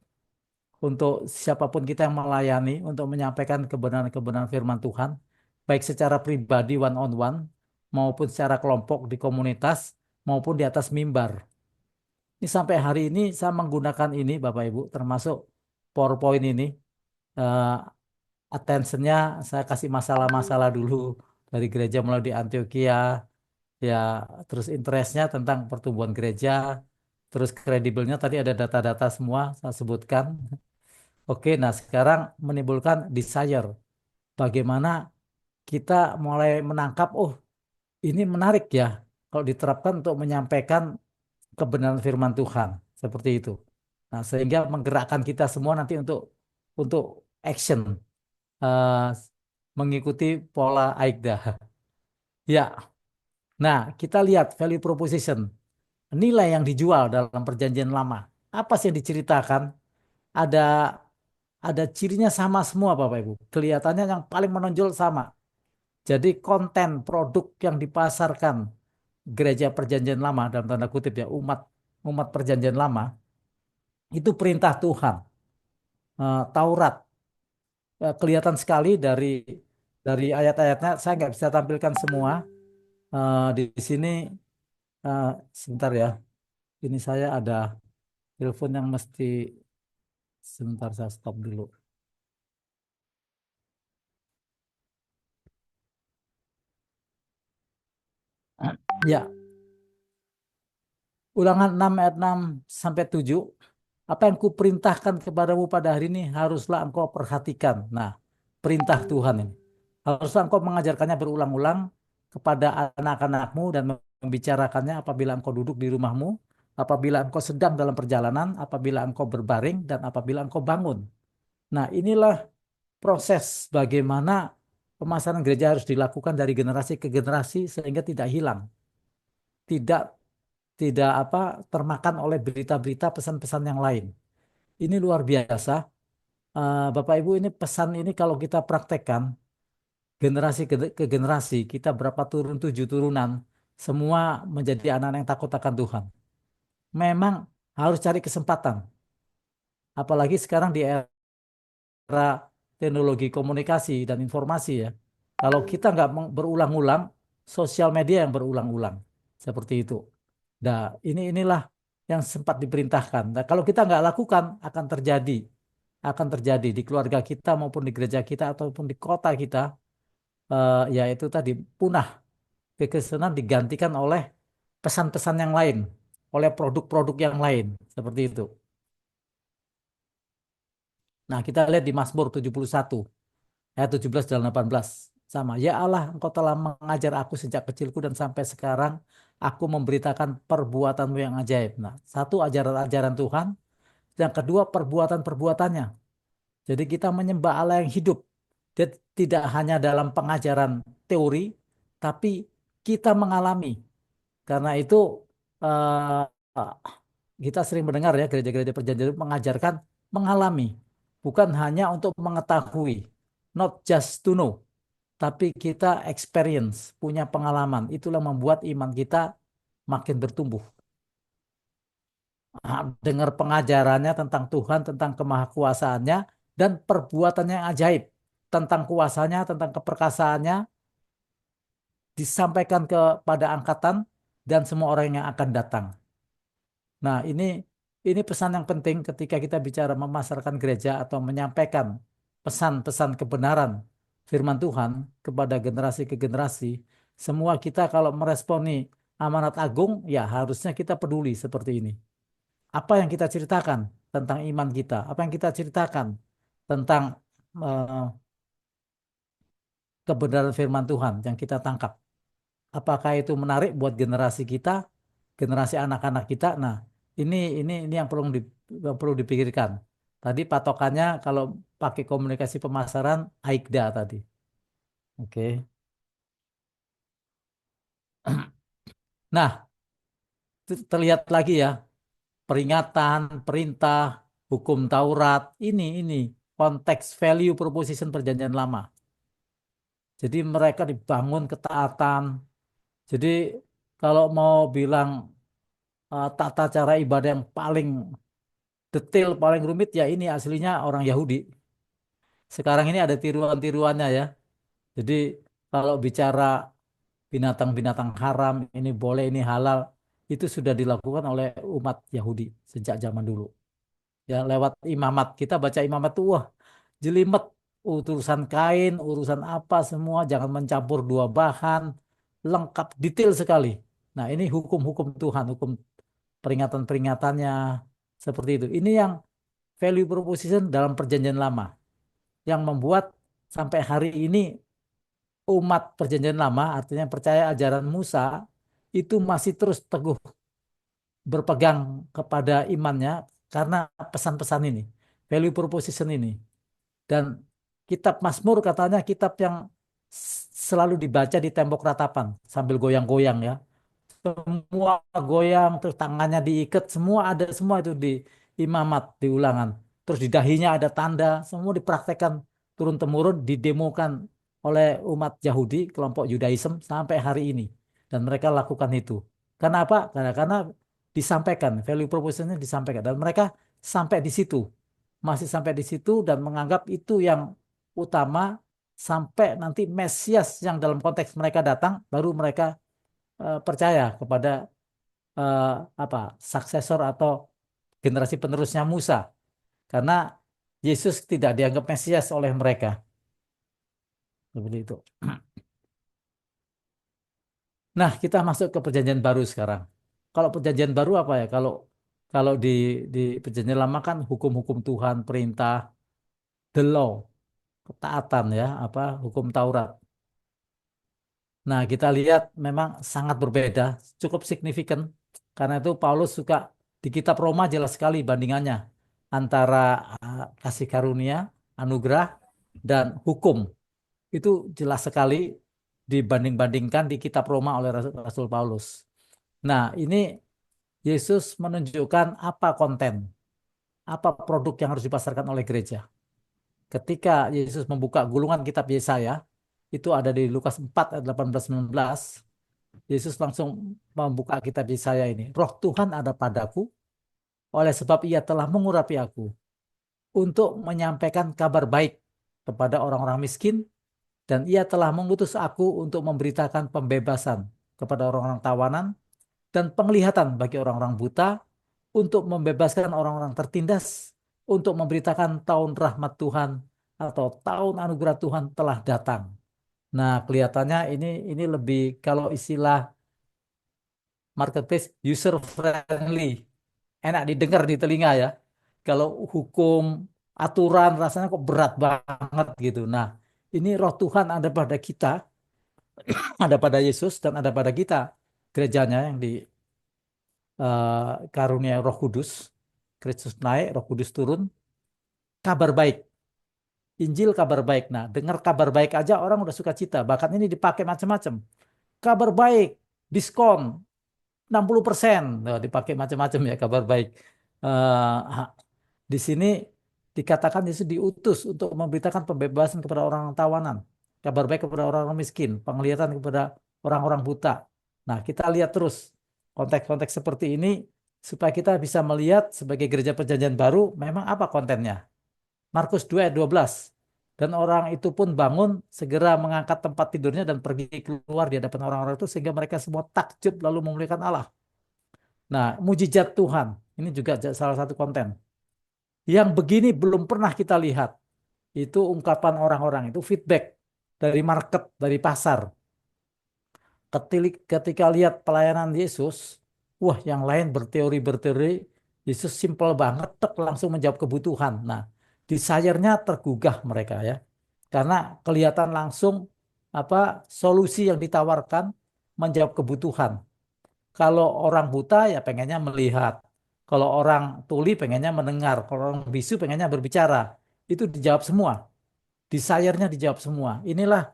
untuk siapapun kita yang melayani, untuk menyampaikan kebenaran-kebenaran firman Tuhan, baik secara pribadi one on one, maupun secara kelompok di komunitas, maupun di atas mimbar. Ini sampai hari ini saya menggunakan ini Bapak Ibu, termasuk PowerPoint ini. eh, Attentionnya saya kasih masalah-masalah dulu dari gereja mulai di Antioquia, ya terus interestnya tentang pertumbuhan gereja, terus kredibelnya tadi ada data-data semua saya sebutkan. Oke, nah sekarang menimbulkan desire. Bagaimana kita mulai menangkap, oh ini menarik ya kalau diterapkan untuk menyampaikan kebenaran firman Tuhan. Seperti itu. Nah, sehingga menggerakkan kita semua nanti untuk action, eh, mengikuti pola AIKDA. Ya, nah kita lihat value proposition, nilai yang dijual dalam perjanjian lama. Apa sih yang diceritakan? Ada ada cirinya sama semua Bapak Ibu. Kelihatannya yang paling menonjol sama. Jadi konten produk yang dipasarkan gereja perjanjian lama dalam tanda kutip ya umat umat perjanjian lama itu perintah Tuhan. Taurat. Kelihatan sekali dari ayat-ayatnya. Saya nggak bisa tampilkan semua. Di sini eh, sebentar ya. Ini saya ada telepon yang mesti sebentar saya stop dulu. Ya, Ulangan 6 ayat 6 sampai 7. Apa yang kuperintahkan kepadamu pada hari ini haruslah engkau perhatikan. Nah, perintah Tuhan ini. Haruslah engkau mengajarkannya berulang-ulang kepada anak-anakmu dan membicarakannya apabila engkau duduk di rumahmu, apabila engkau sedang dalam perjalanan, apabila engkau berbaring, dan apabila engkau bangun. Nah, inilah proses bagaimana pemasaran gereja harus dilakukan dari generasi ke generasi sehingga tidak hilang. Tidak tidak termakan oleh berita-berita pesan-pesan yang lain. Ini luar biasa. Bapak Ibu, ini pesan ini kalau kita praktekkan generasi ke generasi, kita berapa turun, 7 turunan, semua menjadi anak-anak yang takut akan Tuhan. Memang harus cari kesempatan. Apalagi sekarang di era teknologi komunikasi dan informasi ya. Kalau kita nggak berulang-ulang, sosial media yang berulang-ulang. Seperti itu. Nah, inilah yang sempat diperintahkan. Nah, kalau kita nggak lakukan, akan terjadi. Akan terjadi di keluarga kita maupun di gereja kita ataupun di kota kita. Yaitu tadi punah. Kekristenan digantikan oleh pesan-pesan yang lain. Oleh produk-produk yang lain. Seperti itu. Nah, kita lihat di Mazmur 71. Ayat 17 dan 18. Sama. Ya Allah, Engkau telah mengajar aku sejak kecilku dan sampai sekarang aku memberitakan perbuatan-Mu yang ajaib. Nah, satu ajaran-ajaran Tuhan, yang kedua perbuatan-perbuatannya. Jadi kita menyembah Allah yang hidup. Dia tidak hanya dalam pengajaran teori, tapi kita mengalami. Karena itu eh, kita sering mendengar ya gereja-gereja perjanjian mengajarkan mengalami, bukan hanya untuk mengetahui, not just to know, tapi kita experience, punya pengalaman. Itulah membuat iman kita makin bertumbuh. Dengar pengajarannya tentang Tuhan, tentang kemahakuasaannya, dan perbuatannya yang ajaib. Tentang kuasanya, tentang keperkasaannya, disampaikan kepada angkatan dan semua orang yang akan datang. Nah, ini pesan yang penting ketika kita bicara memasarkan gereja atau menyampaikan pesan-pesan kebenaran firman Tuhan kepada generasi ke generasi. Semua kita kalau meresponi amanat agung, ya harusnya kita peduli seperti ini. Apa yang kita ceritakan tentang iman kita? Apa yang kita ceritakan tentang eh, kebenaran firman Tuhan yang kita tangkap? Apakah itu menarik buat generasi kita, generasi anak-anak kita? Nah, ini yang perlu dipikirkan. Tadi patokannya kalau pakai komunikasi pemasaran AIKDA tadi. Oke. Nah, terlihat lagi ya peringatan, perintah, hukum Taurat. Ini konteks value proposition perjanjian lama. Jadi mereka dibangun ketaatan. Jadi kalau mau bilang tata cara ibadah yang paling detail, paling rumit ya ini aslinya orang Yahudi. Sekarang ini ada tiruan-tiruannya ya. Jadi kalau bicara binatang-binatang haram, ini boleh, ini halal, itu sudah dilakukan oleh umat Yahudi sejak zaman dulu. Ya lewat imamat, kita baca imamat tuh, wah jelimet, urusan kain, urusan apa semua, jangan mencampur dua bahan, lengkap, detail sekali. Nah ini hukum-hukum Tuhan, hukum peringatan-peringatannya, seperti itu. Ini yang value proposition dalam perjanjian lama yang membuat sampai hari ini umat perjanjian lama, artinya yang percaya ajaran Musa, itu masih terus teguh berpegang kepada imannya karena pesan-pesan ini, value proposition ini. Dan kitab Mazmur katanya kitab yang selalu dibaca di tembok ratapan sambil goyang-goyang ya. Semua goyang, terus tangannya diikat, semua ada semua itu di imamat, di ulangan. Terus di dahinya ada tanda, semua dipraktekkan turun-temurun, didemokan oleh umat Yahudi, kelompok Yudaism sampai hari ini. Dan mereka lakukan itu. Kenapa? Karena disampaikan, value propositionnya disampaikan. Dan mereka sampai di situ. Masih sampai di situ dan menganggap itu yang utama sampai nanti Mesias yang dalam konteks mereka datang, baru mereka percaya kepada eh, suksesor atau generasi penerusnya Musa karena Yesus tidak dianggap Mesias oleh mereka seperti itu. Nah, kita masuk ke perjanjian baru sekarang. Kalau perjanjian baru apa ya? Kalau kalau di perjanjian lama kan hukum-hukum Tuhan, perintah, the law, ketaatan ya, hukum Taurat. Nah, kita lihat memang sangat berbeda, cukup signifikan. Karena itu Paulus suka di kitab Roma jelas sekali bandingannya antara kasih karunia, anugerah, dan hukum. Itu jelas sekali dibanding-bandingkan di kitab Roma oleh Rasul Paulus. Nah, ini Yesus menunjukkan apa konten, apa produk yang harus dipasarkan oleh gereja. Ketika Yesus membuka gulungan kitab Yesaya, itu ada di Lukas 4 ayat 18-19, Yesus langsung membuka kitab Yesaya ini. Roh Tuhan ada padaku, oleh sebab ia telah mengurapi aku untuk menyampaikan kabar baik kepada orang-orang miskin, dan ia telah mengutus aku untuk memberitakan pembebasan kepada orang-orang tawanan dan penglihatan bagi orang-orang buta, untuk membebaskan orang-orang tertindas, untuk memberitakan tahun rahmat Tuhan atau tahun anugerah Tuhan telah datang. Nah, kelihatannya ini lebih, kalau istilah marketplace, user friendly, enak didengar di telinga ya. Kalau hukum, aturan rasanya kok berat banget gitu. Nah, ini roh Tuhan ada pada kita, ada pada Yesus dan ada pada kita, gerejanya yang di karunia Roh Kudus. Kristus naik, Roh Kudus turun, kabar baik. Injil kabar baik. Nah, dengar kabar baik aja orang udah suka cita. Bahkan ini dipakai macam-macam. Kabar baik, diskon 60%. Nah, dipakai macam-macam ya kabar baik. Eh, di sini dikatakan Yesus diutus untuk memberitakan pembebasan kepada orang tawanan, kabar baik kepada orang-orang miskin, penglihatan kepada orang-orang buta. Nah, kita lihat terus konteks-konteks seperti ini supaya kita bisa melihat sebagai gereja perjanjian baru memang apa kontennya. Markus 2 ayat 12. Dan orang itu pun bangun, segera mengangkat tempat tidurnya dan pergi keluar di hadapan orang-orang itu sehingga mereka semua takjub lalu memuliakan Allah. Nah, mujizat Tuhan ini juga salah satu konten. Yang begini belum pernah kita lihat. Itu ungkapan orang-orang, itu feedback dari market, dari pasar. Ketika lihat pelayanan Yesus, wah yang lain berteori, Yesus simple banget, langsung menjawab kebutuhan. Nah, desire-nya tergugah mereka ya. Karena kelihatan langsung apa solusi yang ditawarkan menjawab kebutuhan. Kalau orang buta ya pengennya melihat. Kalau orang tuli pengennya mendengar. Kalau orang bisu pengennya berbicara. Itu dijawab semua. Desire-nya dijawab semua. Inilah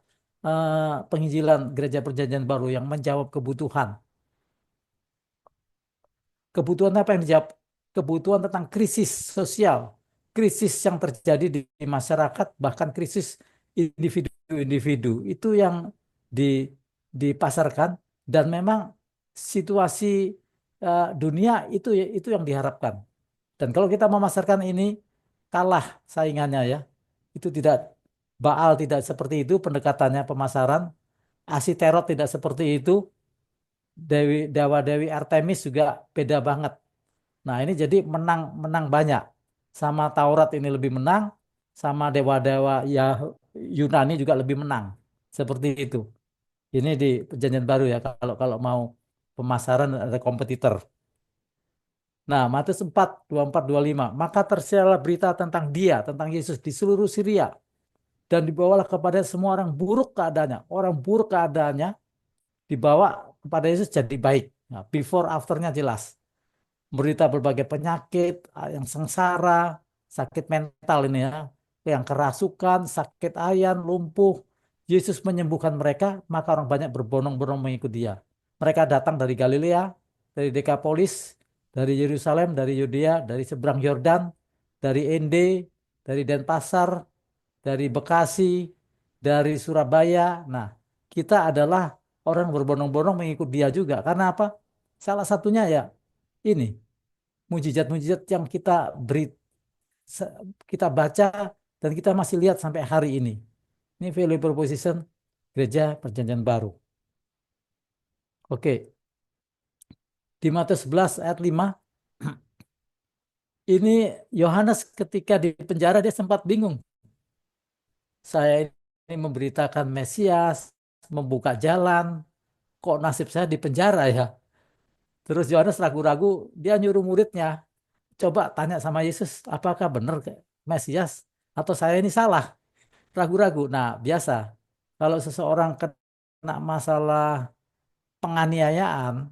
penginjilan Gereja Perjanjian Baru yang menjawab kebutuhan. Kebutuhan apa yang dijawab? Kebutuhan tentang krisis sosial. Krisis yang terjadi di masyarakat, bahkan krisis individu-individu. Itu yang dipasarkan. Dan memang situasi dunia itu yang diharapkan. Dan kalau kita memasarkan ini, kalah saingannya ya. Itu tidak, Baal tidak seperti itu pendekatannya pemasaran. Asiterot tidak seperti itu. Dewa-dewi Artemis juga beda banget. Nah, ini jadi menang banyak. Sama Taurat ini lebih menang, sama dewa-dewa ya Yunani juga lebih menang. Seperti itu. Ini di perjanjian baru ya kalau kalau mau pemasaran ada kompetitor. Nah, Matius 4, 24, 25. Maka tersiarlah berita tentang dia, tentang Yesus di seluruh Syria. Dan dibawalah kepada semua orang buruk keadaannya. Orang buruk keadaannya dibawa kepada Yesus jadi baik. Nah, before afternya jelas. Berita berbagai penyakit, yang sengsara, sakit mental ini ya, yang kerasukan, sakit ayan, lumpuh. Yesus menyembuhkan mereka, maka orang banyak berbondong-bondong mengikut dia. Mereka datang dari Galilea, dari Dekapolis, dari Yerusalem, dari Yudea, dari seberang Yordan, dari Ende, dari Denpasar, dari Bekasi, dari Surabaya. Nah, kita adalah orang berbondong-bondong mengikut dia juga. Karena apa? Salah satunya ya ini, mujizat-mujizat yang beri, kita baca dan kita masih lihat sampai hari ini. Ini value proposition Gereja Perjanjian Baru. Oke. Di Matius 11 ayat 5, ini Yohanes ketika di penjara dia sempat bingung. Saya ini memberitakan Mesias, membuka jalan, kok nasib saya di penjara ya? Terus Yohanes ragu-ragu, dia nyuruh muridnya, coba tanya sama Yesus, apakah benar Mesias atau saya ini salah? Ragu-ragu. Nah, biasa. Kalau seseorang kena masalah penganiayaan,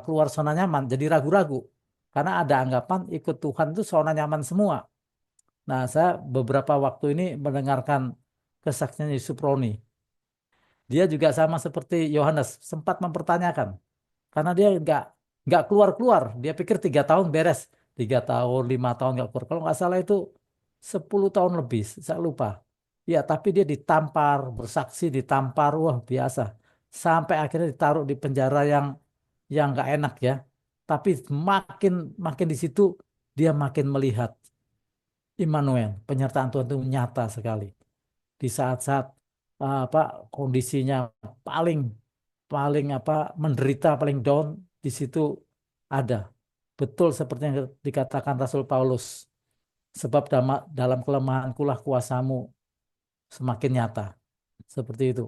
keluar zona nyaman, jadi ragu-ragu. Karena ada anggapan ikut Tuhan itu zona nyaman semua. Nah, saya beberapa waktu ini mendengarkan kesaksian Yusuf Roni. Dia juga sama seperti Yohanes, sempat mempertanyakan. Karena dia nggak keluar-keluar. Dia pikir 3 tahun beres, 3 tahun, 5 tahun nggak keluar. Kalau nggak salah itu 10 tahun lebih, saya lupa. Ya, tapi dia ditampar, bersaksi ditampar, wah biasa. Sampai akhirnya ditaruh di penjara yang nggak enak ya. Tapi makin makin di situ dia makin melihat Immanuel, penyertaan Tuhan itu nyata sekali. Di saat-saat apa kondisinya paling paling apa menderita, paling down, di situ ada. Betul seperti yang dikatakan Rasul Paulus. Sebab dalam kelemahankulah kuasamu semakin nyata. Seperti itu.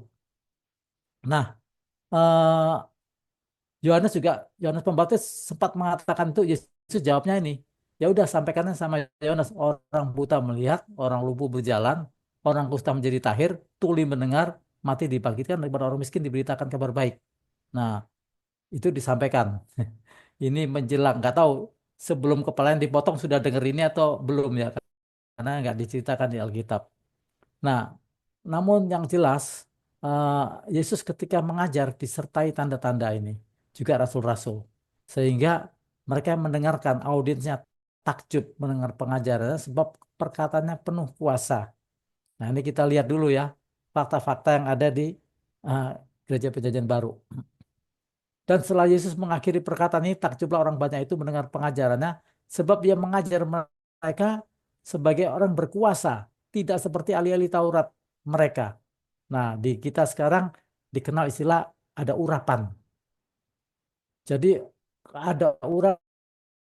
Nah, eh, Yohanes Pembaptis sempat mengatakan itu, Yesus jawabnya ini. Ya udah sampaikannya sama Yohanes, orang buta melihat, orang lumpuh berjalan, orang kusta menjadi tahir, tuli mendengar, mati dibangkitkan, daripada orang miskin diberitakan kabar baik. Nah, itu disampaikan. Ini menjelang, nggak tahu sebelum kepala yang dipotong sudah dengar ini atau belum ya, karena nggak diceritakan di Alkitab. Nah, namun yang jelas eh, Yesus ketika mengajar disertai tanda-tanda ini, juga rasul-rasul, sehingga mereka mendengarkan, audiensnya takjub mendengar pengajarannya sebab perkataannya penuh kuasa. Nah, ini kita lihat dulu ya fakta-fakta yang ada di eh, gereja Perjanjian Baru. Dan setelah Yesus mengakhiri perkataan ini, takjublah orang banyak itu mendengar pengajarannya, sebab dia mengajar mereka sebagai orang berkuasa, tidak seperti ahli-ahli Taurat mereka. Nah, di kita sekarang dikenal istilah ada urapan. Jadi ada urapan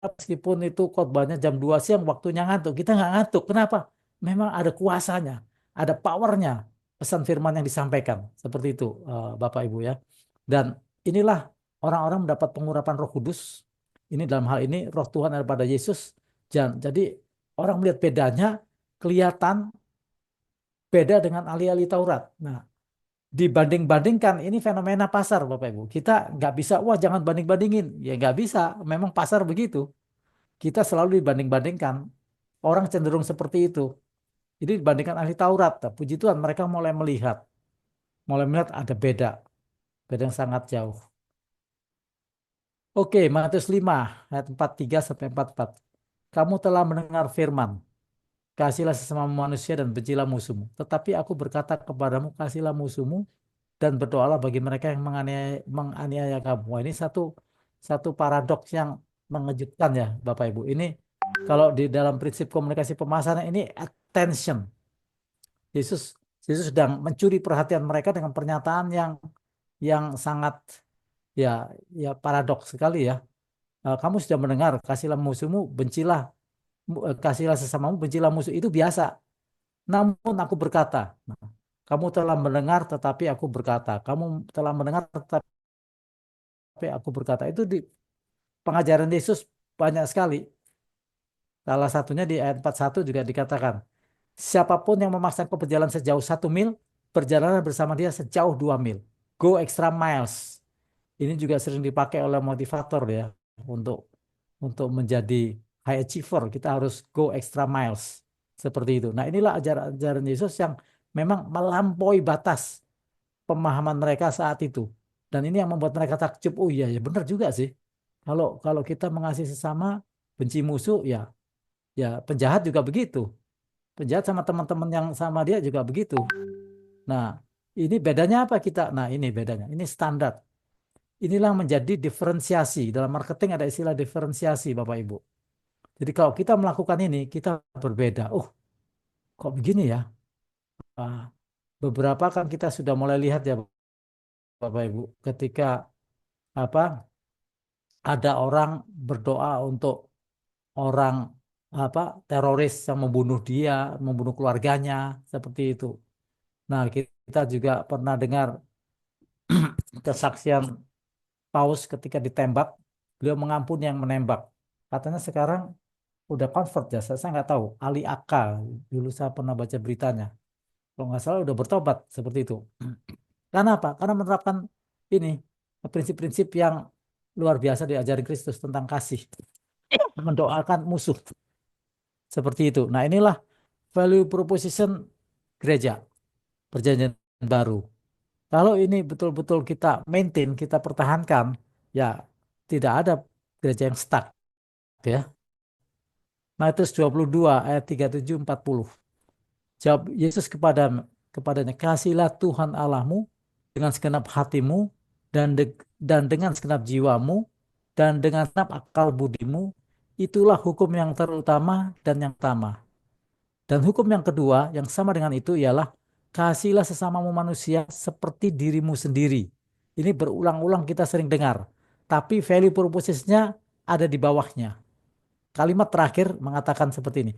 meskipun itu khotbahnya jam 2 siang, waktunya ngantuk. Kita nggak ngantuk. Kenapa? Memang ada kuasanya, ada powernya pesan firman yang disampaikan. Seperti itu, Bapak Ibu ya. Dan inilah orang-orang mendapat pengurapan Roh Kudus. Ini dalam hal ini Roh Tuhan ada pada Yesus. Jadi orang melihat bedanya, kelihatan beda dengan ahli-ahli Taurat. Nah, dibanding-bandingkan ini fenomena pasar, Bapak Ibu. Kita nggak bisa, wah jangan banding-bandingin. Ya nggak bisa, memang pasar begitu. Kita selalu dibanding-bandingkan. Orang cenderung seperti itu. Jadi dibandingkan ahli Taurat, puji Tuhan mereka mulai melihat ada beda, beda yang sangat jauh. Oke, Matius 5 ayat 43 sampai 44. Kamu telah mendengar firman, kasihlah sesama manusia dan bencilah musuhmu. Tetapi aku berkata kepadamu, kasihlah musuhmu dan berdoalah bagi mereka yang menganiaya kamu. Wah, ini satu satu paradoks yang mengejutkan ya, Bapak Ibu. Ini kalau di dalam prinsip komunikasi pemasaran ini attention. Yesus Yesus sedang mencuri perhatian mereka dengan pernyataan yang sangat ya ya paradoks sekali ya. Kamu sudah mendengar kasihlah musuhmu, kasihlah sesamamu, bencilah musuh, itu biasa. Namun aku berkata, nah, kamu telah mendengar tetapi aku berkata, kamu telah mendengar tetapi aku berkata. Itu di pengajaran Yesus banyak sekali. Salah satunya di ayat 41 juga dikatakan, siapapun yang memaksa kau berjalan sejauh 1 mil, berjalanlah bersama dia sejauh 2 mil. Go extra miles. Ini juga sering dipakai oleh motivator ya, untuk menjadi high achiever. Kita harus go extra miles. Seperti itu. Nah, inilah ajaran Yesus yang memang melampaui batas pemahaman mereka saat itu. Dan ini yang membuat mereka takjub. Oh iya, ya benar juga sih. Kalau kalau kita mengasihi sesama, benci musuh, ya ya penjahat juga begitu. Penjahat sama teman-teman yang sama dia juga begitu. Nah, ini bedanya apa kita? Nah, ini bedanya. Ini standar. Inilah yang menjadi diferensiasi. Dalam marketing ada istilah diferensiasi, Bapak Ibu. Jadi kalau kita melakukan ini, kita berbeda. Oh, kok begini ya? Ah, beberapa kan kita sudah mulai lihat ya, Bapak Ibu, ketika apa ada orang berdoa untuk orang apa teroris yang membunuh dia, membunuh keluarganya, seperti itu. Nah, kita juga pernah dengar kesaksian Paus ketika ditembak, beliau mengampuni yang menembak. Katanya sekarang udah convert ya, saya nggak tahu. Ali Aka, dulu saya pernah baca beritanya. Kalau nggak salah udah bertobat seperti itu. Karena apa? Karena menerapkan ini prinsip-prinsip yang luar biasa diajari Kristus tentang kasih, mendoakan musuh seperti itu. Nah, inilah value proposition gereja perjanjian baru. Kalau ini betul-betul kita maintain, kita pertahankan, ya tidak ada gereja yang stuck ya. Matius 22 ayat 37-40. Jawab Yesus kepadanya, "Kasihilah Tuhan Allahmu dengan segenap hatimu dan dengan segenap jiwamu dan dengan segenap akal budimu. Itulah hukum yang terutama dan yang utama. Dan hukum yang kedua yang sama dengan itu ialah kasihilah sesamamu manusia seperti dirimu sendiri." Ini berulang-ulang kita sering dengar, tapi value proposition-nya ada di bawahnya. Kalimat terakhir mengatakan seperti ini.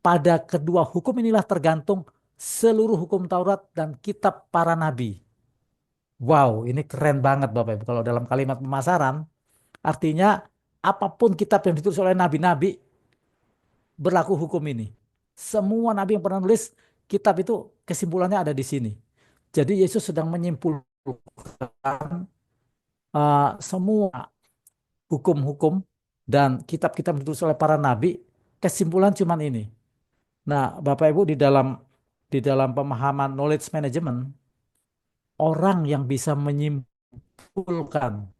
Pada kedua hukum inilah tergantung seluruh hukum Taurat dan kitab para nabi. Wow, ini keren banget Bapak Ibu. Kalau dalam kalimat pemasaran, artinya apapun kitab yang ditulis oleh nabi-nabi berlaku hukum ini. Semua nabi yang pernah nulis kitab itu kesimpulannya ada di sini. Jadi Yesus sedang menyimpulkan semua hukum-hukum dan kitab-kitab yang ditulis oleh para nabi. Kesimpulan cuman ini. Nah, Bapak Ibu di dalam pemahaman knowledge management, orang yang bisa menyimpulkan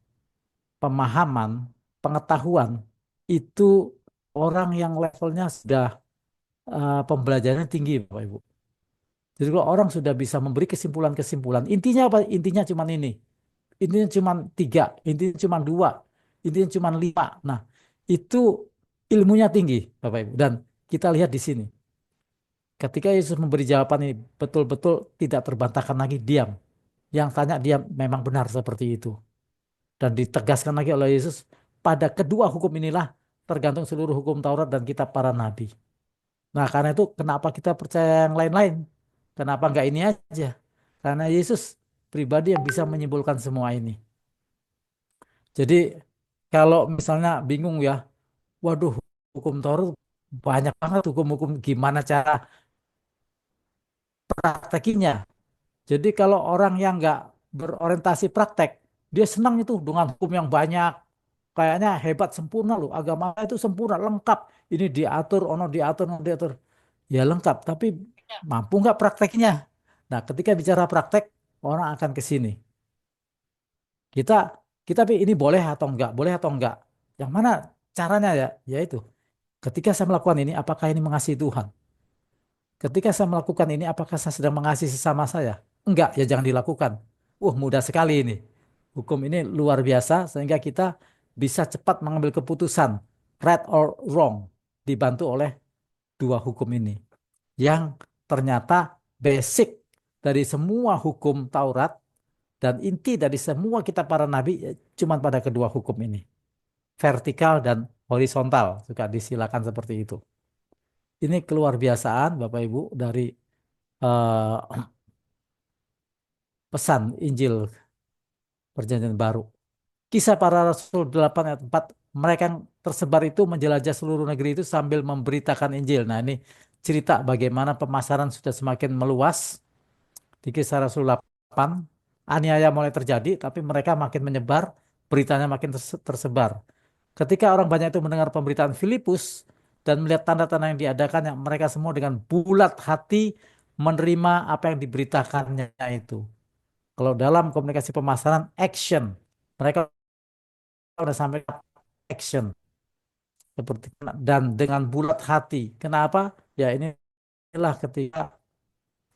pemahaman, pengetahuan itu orang yang levelnya sudah pembelajarannya tinggi, Bapak Ibu. Jadi kalau orang sudah bisa memberi kesimpulan-kesimpulan, intinya apa? Intinya cuma ini. Intinya cuma tiga, intinya cuma dua, intinya cuma lima. Nah, itu ilmunya tinggi, Bapak Ibu. Dan kita lihat di sini. Ketika Yesus memberi jawaban ini betul-betul tidak terbantahkan lagi, diam. Yang tanya dia memang benar seperti itu. Dan ditegaskan lagi oleh Yesus, pada kedua hukum inilah tergantung seluruh hukum Taurat dan kitab para nabi. Nah karena itu kenapa kita percaya yang lain-lain? Kenapa enggak ini aja? Karena Yesus pribadi yang bisa menyimpulkan semua ini. Jadi kalau misalnya bingung ya, waduh hukum Taurat banyak banget hukum-hukum gimana cara praktekinya. Jadi kalau orang yang nggak berorientasi praktek, dia senang itu dengan hukum yang banyak. Kayaknya hebat, sempurna loh. Agama itu sempurna, lengkap. Ini diatur, ono diatur, ono diatur. Ya lengkap, tapi mampu nggak prakteknya? Nah, ketika bicara praktek, orang akan ke sini. Kita, kita ini boleh atau enggak? Boleh atau enggak? Yang mana caranya ya? Yaitu, ketika saya melakukan ini, apakah ini mengasihi Tuhan? Ketika saya melakukan ini, apakah saya sedang mengasihi sesama saya? Enggak, ya jangan dilakukan. Mudah sekali ini. Hukum ini luar biasa sehingga kita bisa cepat mengambil keputusan, right or wrong, dibantu oleh dua hukum ini. Yang ternyata basic dari semua hukum Taurat dan inti dari semua kitab para nabi cuma pada kedua hukum ini. Vertikal dan horizontal, juga disilakan seperti itu. Ini keluar biasaan Bapak Ibu dari eh, pesan Injil Perjanjian Baru. Kisah para Rasul 8 ayat 4, mereka yang tersebar itu menjelajah seluruh negeri itu sambil memberitakan Injil. Nah ini cerita bagaimana pemasaran sudah semakin meluas di Kisah Rasul 8. Aniaya mulai terjadi, tapi mereka makin menyebar, beritanya makin tersebar. Ketika orang banyak itu mendengar pemberitaan Filipus dan melihat tanda-tanda yang diadakan, yang mereka semua dengan bulat hati menerima apa yang diberitakannya itu. Kalau dalam komunikasi pemasaran, action. Mereka sudah sampai action. Seperti dan dengan bulat hati. Kenapa? Ya inilah ketika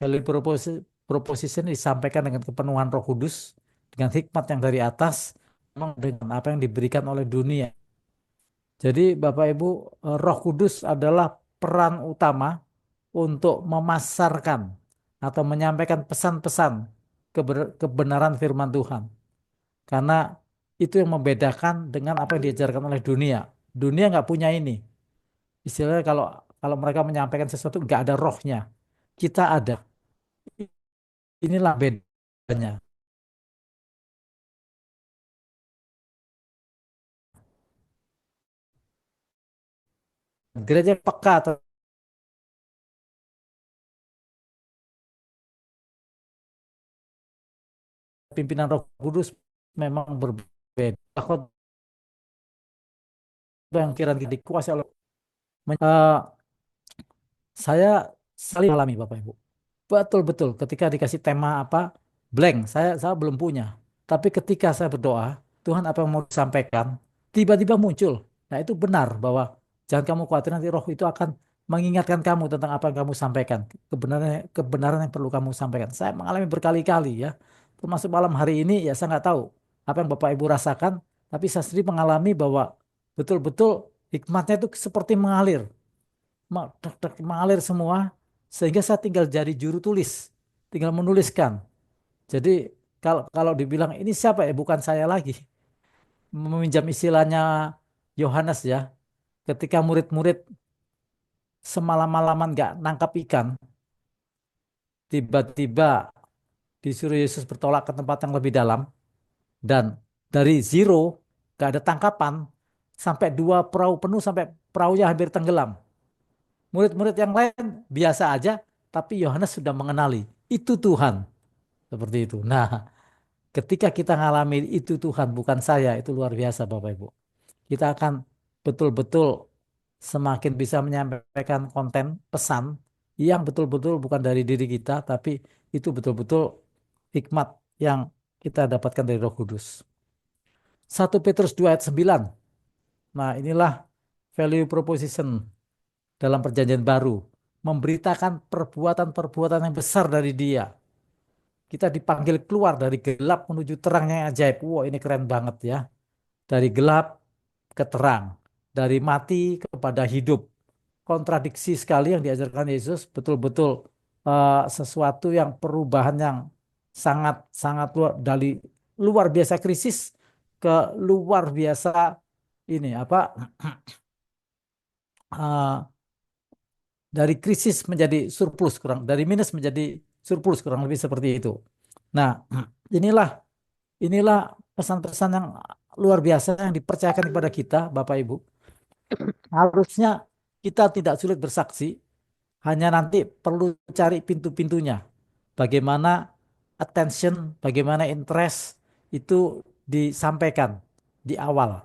value proposition disampaikan dengan kepenuhan Roh Kudus, dengan hikmat yang dari atas, memang dengan apa yang diberikan oleh dunia. Jadi Bapak Ibu, Roh Kudus adalah peran utama untuk memasarkan atau menyampaikan pesan-pesan kebenaran firman Tuhan. Karena itu yang membedakan dengan apa yang diajarkan oleh dunia. Dunia nggak punya ini. Istilahnya kalau kalau mereka menyampaikan sesuatu nggak ada rohnya. Kita ada. Inilah bedanya. Gereja peka atau pimpinan Roh Kudus memang berbeda. Khotbah yang kira-kira dikuasai oleh saya saling alami Bapak Ibu. Betul-betul ketika dikasih tema apa blank, saya belum punya. Tapi ketika saya berdoa, Tuhan apa yang mau disampaikan tiba-tiba muncul. Nah, itu benar bahwa jangan kamu khawatir, nanti roh itu akan mengingatkan kamu tentang apa yang kamu sampaikan, kebenaran kebenaran yang perlu kamu sampaikan. Saya mengalami berkali-kali ya, termasuk malam hari ini ya saya nggak tahu apa yang Bapak Ibu rasakan, tapi saya sendiri mengalami bahwa betul-betul hikmatnya itu seperti mengalir, mengalir semua, sehingga saya tinggal jadi juru tulis, tinggal menuliskan. Jadi kalau kalau dibilang ini siapa ya, bukan saya lagi, meminjam istilahnya Yohanes ya, ketika murid-murid semalam-malaman nggak nangkap ikan, tiba-tiba disuruh Yesus bertolak ke tempat yang lebih dalam, dan dari zero, nggak ada tangkapan, sampai 2 perahu penuh, sampai perahunya hampir tenggelam. Murid-murid yang lain biasa aja, tapi Yohanes sudah mengenali, itu Tuhan. Seperti itu. Nah, ketika kita ngalami itu Tuhan, bukan saya, itu luar biasa Bapak Ibu. Kita akan betul-betul semakin bisa menyampaikan konten pesan yang betul-betul bukan dari diri kita, tapi itu betul-betul hikmat yang kita dapatkan dari Roh Kudus. 1 Petrus 2 ayat 9. Nah, inilah value proposition dalam perjanjian baru. Memberitakan perbuatan-perbuatan yang besar dari Dia. Kita dipanggil keluar dari gelap menuju terang yang ajaib. Wow, ini keren banget ya. Dari gelap ke terang, dari mati kepada hidup. Kontradiksi sekali yang diajarkan Yesus, betul-betul sesuatu yang perubahan yang sangat sangat luar, dari luar biasa krisis ke luar biasa ini apa eh, dari krisis menjadi surplus, kurang dari minus menjadi surplus, kurang lebih seperti itu. Nah, inilah inilah pesan-pesan yang luar biasa yang dipercayakan kepada kita, Bapak Ibu. Harusnya kita tidak sulit bersaksi, hanya nanti perlu cari pintu-pintunya. Bagaimana attention, bagaimana interest itu disampaikan di awal.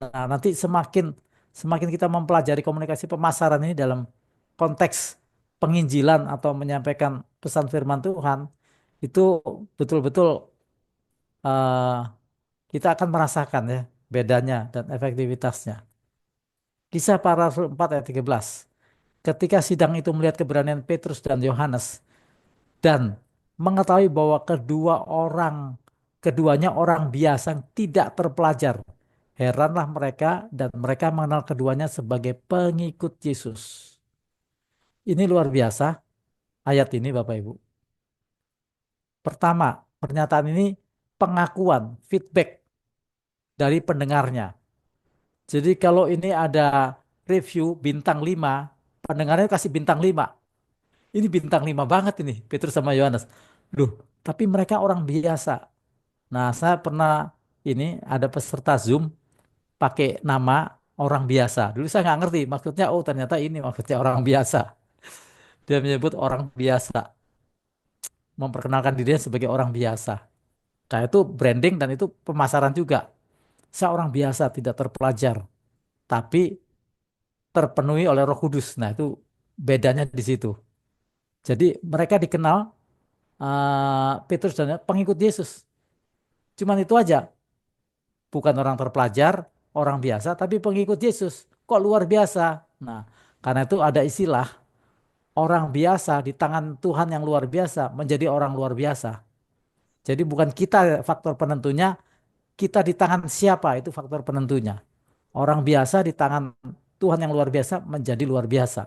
Nah, nanti semakin semakin kita mempelajari komunikasi pemasaran ini dalam konteks penginjilan atau menyampaikan pesan firman Tuhan, itu betul-betul eh, kita akan merasakan ya bedanya dan efektivitasnya. Kisah para Rasul 4 ayat 13. Ketika sidang itu melihat keberanian Petrus dan Yohanes dan mengetahui bahwa keduanya orang biasa yang tidak terpelajar, heranlah mereka dan mereka mengenal keduanya sebagai pengikut Yesus. Ini luar biasa ayat ini Bapak Ibu. Pertama, pernyataan ini pengakuan, feedback dari pendengarnya. Jadi kalau ini ada review bintang 5, pendengarnya kasih bintang 5. Ini bintang 5 banget ini, Petrus sama Yohanes. Duh, tapi mereka orang biasa. Nah, saya pernah ini ada peserta Zoom pakai nama orang biasa. Dulu saya nggak ngerti maksudnya, oh ternyata ini maksudnya orang biasa. Dia menyebut orang biasa, memperkenalkan dirinya sebagai orang biasa. Nah, itu branding dan itu pemasaran juga. Saya orang biasa, tidak terpelajar, tapi terpenuhi oleh Roh Kudus. Nah, itu bedanya di situ. Jadi mereka dikenal Petrus dan pengikut Yesus. Cuman itu aja. Bukan orang terpelajar, orang biasa, tapi pengikut Yesus. Kok luar biasa? Nah, karena itu ada istilah orang biasa di tangan Tuhan yang luar biasa menjadi orang luar biasa. Jadi bukan kita faktor penentunya, kita di tangan siapa itu faktor penentunya. Orang biasa di tangan Tuhan yang luar biasa menjadi luar biasa.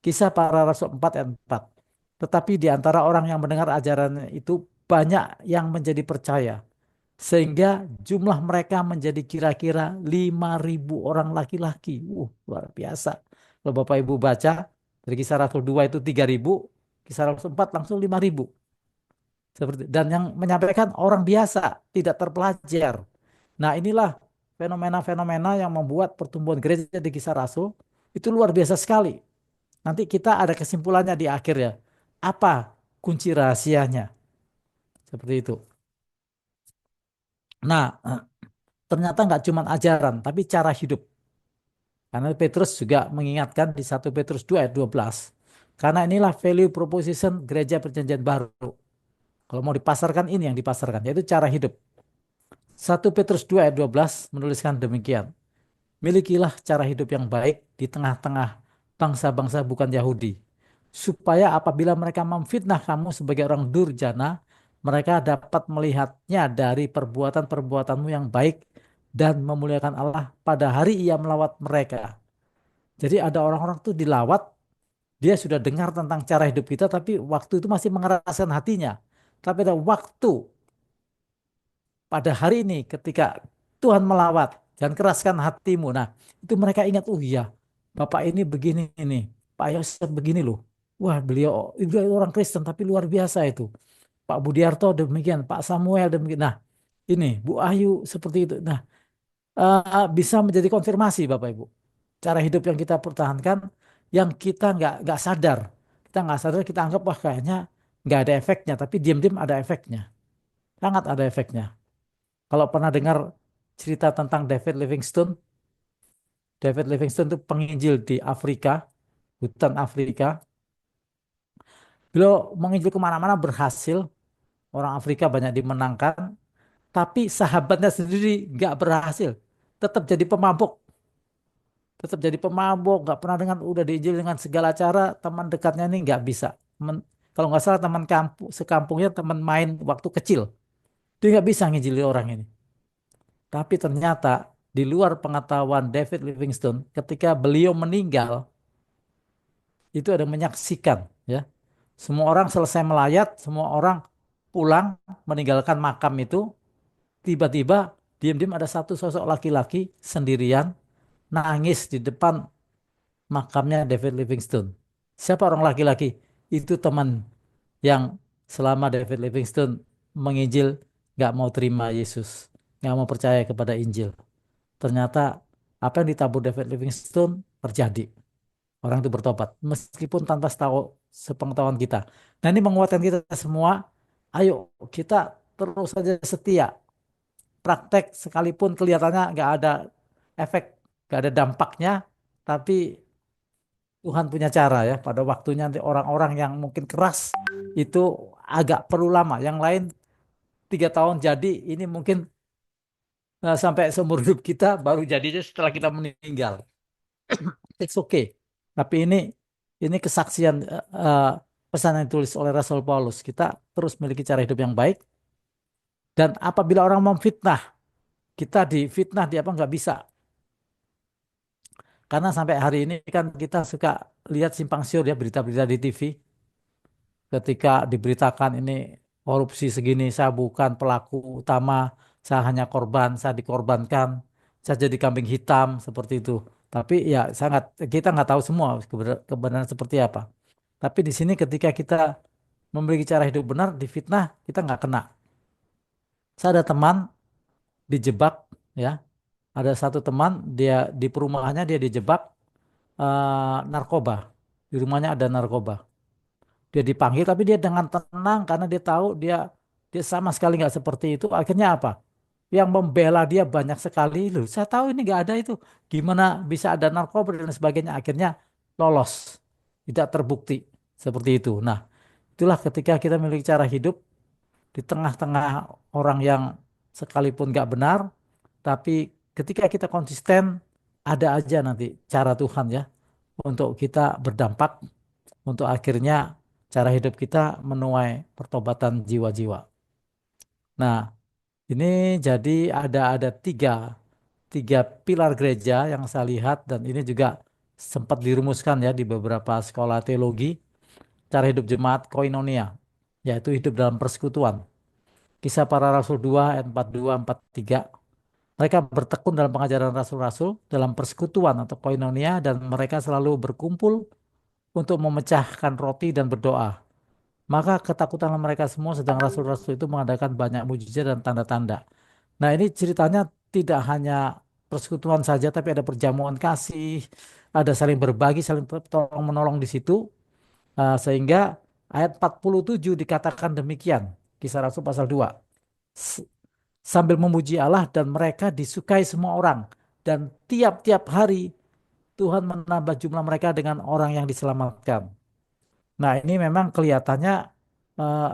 Kisah para Rasul 4 ayat 4. Tetapi di antara orang yang mendengar ajaran itu banyak yang menjadi percaya. Sehingga jumlah mereka menjadi kira-kira 5.000 orang laki-laki. Luar biasa. Kalau Bapak Ibu baca dari Kisah Rasul 2 itu 3.000, Kisah Rasul 4 langsung 5.000. Dan yang menyampaikan orang biasa, tidak terpelajar. Nah, inilah fenomena-fenomena yang membuat pertumbuhan gereja di Kisah Rasul itu luar biasa sekali. Nanti kita ada kesimpulannya di akhir ya. Apa kunci rahasianya? Seperti itu. Nah, ternyata nggak cuma ajaran, tapi cara hidup. Karena Petrus juga mengingatkan di 1 Petrus 2 ayat 12. Karena inilah value proposition gereja perjanjian baru. Kalau mau dipasarkan ini yang dipasarkan, yaitu cara hidup. 1 Petrus 2 ayat 12 menuliskan demikian. Milikilah cara hidup yang baik di tengah-tengah bangsa-bangsa bukan Yahudi, supaya apabila mereka memfitnah kamu sebagai orang durjana, mereka dapat melihatnya dari perbuatan-perbuatanmu yang baik dan memuliakan Allah pada hari Ia melawat mereka. Jadi ada orang-orang tuh dilawat, dia sudah dengar tentang cara hidup kita, tapi waktu itu masih mengeraskan hatinya. Tapi ada waktu pada hari ini ketika Tuhan melawat dan keraskan hatimu. Nah, itu mereka ingat, oh iya, Bapak ini begini ini, Pak Yosef begini loh. Wah, beliau orang Kristen tapi luar biasa itu. Pak Budiarto demikian, Pak Samuel demikian. Nah, ini Bu Ayu seperti itu. Nah, bisa menjadi konfirmasi Bapak Ibu. Cara hidup yang kita pertahankan, yang kita nggak sadar. Kita nggak sadar, kita anggap wah kayaknya nggak ada efeknya, tapi diam-diam ada efeknya. Sangat ada efeknya. Kalau pernah dengar cerita tentang David Livingstone itu penginjil di Afrika, hutan Afrika. Beliau menginjil kemana-mana berhasil, orang Afrika banyak dimenangkan, tapi sahabatnya sendiri nggak berhasil. Tetap jadi pemabuk, nggak pernah dengan udah diinjil dengan segala cara, teman dekatnya ini nggak bisa. Kalau nggak salah teman sekampungnya teman main waktu kecil, dia nggak bisa nginjili orang ini. Tapi ternyata di luar pengetahuan David Livingstone, ketika beliau meninggal, itu ada menyaksikan, ya. Semua orang selesai melayat, semua orang pulang meninggalkan makam itu, tiba-tiba diam-diam ada satu sosok laki-laki sendirian nangis di depan makamnya David Livingstone. Siapa orang laki-laki? Itu teman yang selama David Livingstone menginjil nggak mau terima Yesus, nggak mau percaya kepada Injil. Ternyata apa yang ditabur David Livingstone terjadi. Orang itu bertobat meskipun tanpa tahu sepengetahuan kita. Nah, ini menguatkan kita semua. Ayo kita terus saja setia. Praktek sekalipun kelihatannya nggak ada efek, nggak ada dampaknya, tapi Tuhan punya cara ya. Pada waktunya nanti orang-orang yang mungkin keras itu agak perlu lama. Yang lain 3 tahun jadi, ini mungkin sampai seumur hidup kita baru jadinya setelah kita meninggal. It's okay. Tapi ini kesaksian pesan yang ditulis oleh Rasul Paulus. Kita terus memiliki cara hidup yang baik. Dan apabila orang memfitnah, kita difitnah di apa nggak bisa. Karena sampai hari ini kan kita suka lihat simpang siur ya berita-berita di TV. Ketika diberitakan ini korupsi segini, saya bukan pelaku utama, saya hanya korban, saya dikorbankan, saya jadi kambing hitam seperti itu. Tapi ya kita nggak tahu semua kebenaran seperti apa. Tapi di sini ketika kita memiliki cara hidup benar, difitnah kita nggak kena. Saya ada teman dijebak, ya, ada satu teman dia di perumahannya dia dijebak narkoba, di rumahnya ada narkoba. Dia dipanggil tapi dia dengan tenang karena dia tahu dia dia sama sekali nggak seperti itu. Akhirnya apa? Yang membela dia banyak sekali loh. Saya tahu ini nggak ada itu. Gimana bisa ada narkoba dan sebagainya. Akhirnya lolos, tidak terbukti seperti itu. Nah, itulah ketika kita memiliki cara hidup di tengah-tengah orang yang sekalipun nggak benar, tapi ketika kita konsisten, ada aja nanti cara Tuhan ya untuk kita berdampak, untuk akhirnya cara hidup kita menuai pertobatan jiwa-jiwa. Nah, ini jadi ada tiga pilar gereja yang saya lihat dan ini juga sempat dirumuskan ya di beberapa sekolah teologi, cara hidup jemaat koinonia, yaitu hidup dalam persekutuan. Kisah para Rasul 2 ayat 42 43. Mereka bertekun dalam pengajaran rasul-rasul dalam persekutuan atau koinonia dan mereka selalu berkumpul untuk memecahkan roti dan berdoa. Maka ketakutanlah mereka semua sedang rasul-rasul itu mengadakan banyak mujizat dan tanda-tanda. Nah, ini ceritanya tidak hanya persekutuan saja tapi ada perjamuan kasih, ada saling berbagi, saling tolong menolong di situ. Sehingga ayat 47 dikatakan demikian. Kisah Rasul pasal 2. Sambil memuji Allah dan mereka disukai semua orang. Dan tiap-tiap hari Tuhan menambah jumlah mereka dengan orang yang diselamatkan. Nah, ini memang kelihatannya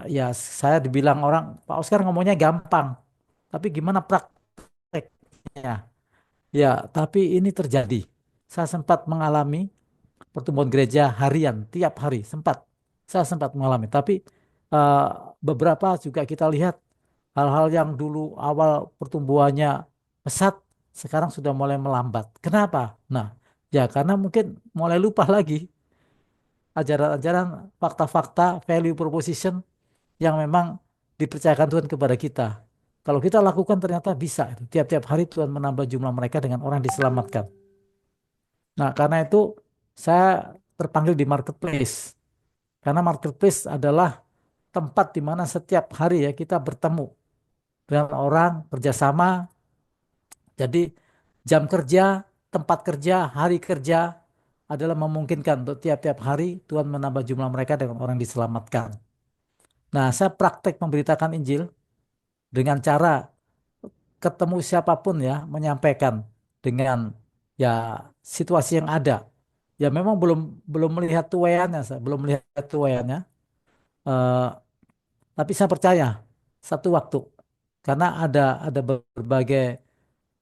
ya saya dibilang orang, Pak Oscar ngomongnya gampang. Tapi gimana prakteknya? Ya, tapi ini terjadi. Saya sempat mengalami pertumbuhan gereja harian, tiap hari sempat. Saya sempat mengalami. Tapi eh, beberapa juga kita lihat hal-hal yang dulu awal pertumbuhannya pesat, sekarang sudah mulai melambat. Kenapa? Nah, ya karena mungkin mulai lupa lagi ajaran-ajaran, fakta-fakta, value proposition yang memang dipercayakan Tuhan kepada kita. Kalau kita lakukan ternyata bisa. Tiap-tiap hari Tuhan menambah jumlah mereka dengan orang diselamatkan. Nah, karena itu saya terpanggil di marketplace. Karena marketplace adalah tempat di mana setiap hari ya kita bertemu dengan orang, kerjasama. Jadi jam kerja, tempat kerja, hari kerja adalah memungkinkan untuk tiap-tiap hari Tuhan menambah jumlah mereka dengan orang diselamatkan. Nah, saya praktek memberitakan Injil dengan cara ketemu siapapun ya, menyampaikan dengan ya situasi yang ada. Ya memang belum belum melihat tuayannya, saya belum melihat tuayannya. Eh, tapi saya percaya satu waktu karena ada berbagai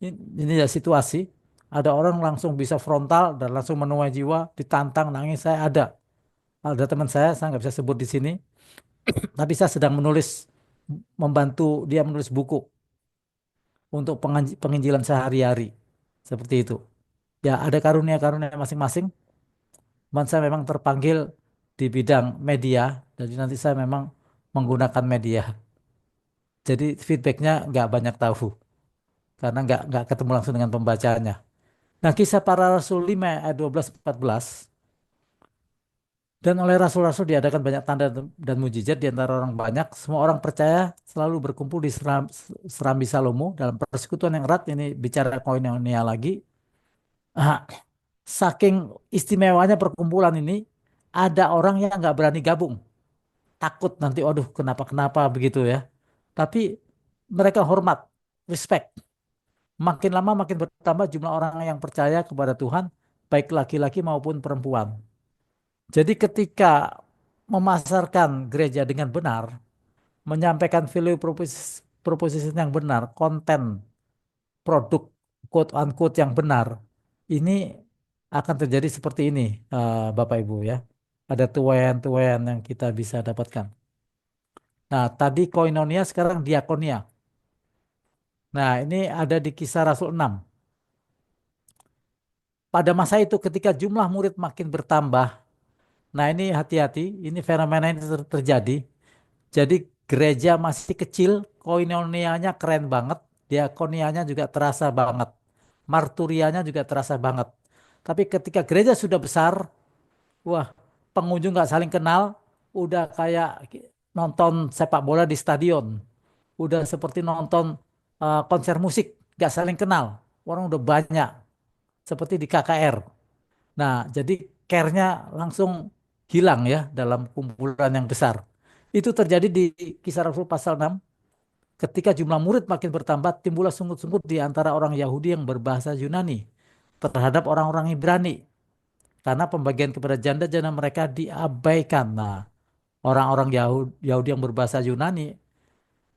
ini ya situasi, ada orang langsung bisa frontal dan langsung menuai jiwa, ditantang nangis. Saya ada teman saya nggak bisa sebut di sini, tapi saya sedang membantu dia menulis buku untuk penginjilan sehari-hari seperti itu. Ya ada karunia-karunia masing-masing. Cuman saya memang terpanggil di bidang media, jadi nanti saya memang menggunakan media. Jadi feedbacknya nggak banyak tahu karena nggak ketemu langsung dengan pembacanya. Nah, kisah para rasul 5 ayat 12 14 dan oleh rasul-rasul diadakan banyak tanda dan mujizat di antara orang banyak. Semua orang percaya selalu berkumpul di serambi Salomo dalam persekutuan yang erat. Ini bicara koinonia lagi. Ah, saking istimewanya perkumpulan ini, ada orang yang nggak berani gabung. Takut nanti, waduh kenapa-kenapa begitu ya. Tapi mereka hormat, respect. Makin lama makin bertambah jumlah orang yang percaya kepada Tuhan, baik laki-laki maupun perempuan. Jadi ketika memasarkan gereja dengan benar, menyampaikan value proposition yang benar, konten, produk, quote unquote yang benar, ini akan terjadi seperti ini, Bapak Ibu ya. Ada tuayan-tuayan yang kita bisa dapatkan. Nah, tadi koinonia, sekarang diakonia. Nah, ini ada di Kisah Rasul 6. Pada masa itu ketika jumlah murid makin bertambah, nah ini hati-hati, ini fenomena ini terjadi. Jadi gereja masih kecil, koinonianya keren banget, diakonianya juga terasa banget, marturianya juga terasa banget. Tapi ketika gereja sudah besar, wah pengunjung nggak saling kenal, udah kayak nonton sepak bola di stadion, udah seperti nonton konser musik, nggak saling kenal, orang udah banyak, seperti di KKR. Nah, jadi care-nya langsung hilang ya dalam kumpulan yang besar. Itu terjadi di Kisah Rasul pasal 6. Ketika jumlah murid makin bertambah, timbullah sungut-sungut di antara orang Yahudi yang berbahasa Yunani terhadap orang-orang Ibrani. Karena pembagian kepada janda-janda mereka diabaikan. Nah, orang-orang Yahudi yang berbahasa Yunani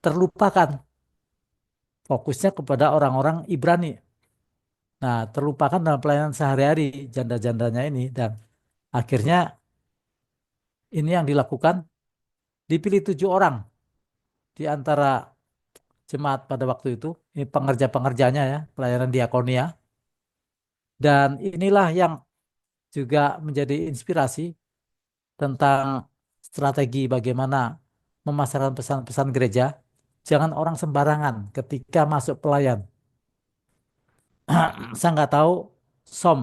terlupakan. Fokusnya kepada orang-orang Ibrani. Nah, terlupakan dalam pelayanan sehari-hari janda-jandanya ini. Dan akhirnya ini yang dilakukan, dipilih 7 orang di antara jemaat pada waktu itu. Ini pengerja-pengerjanya ya, pelayanan diakonia. Dan inilah yang juga menjadi inspirasi tentang strategi bagaimana memasarkan pesan-pesan gereja. Jangan orang sembarangan ketika masuk pelayan. Saya nggak tahu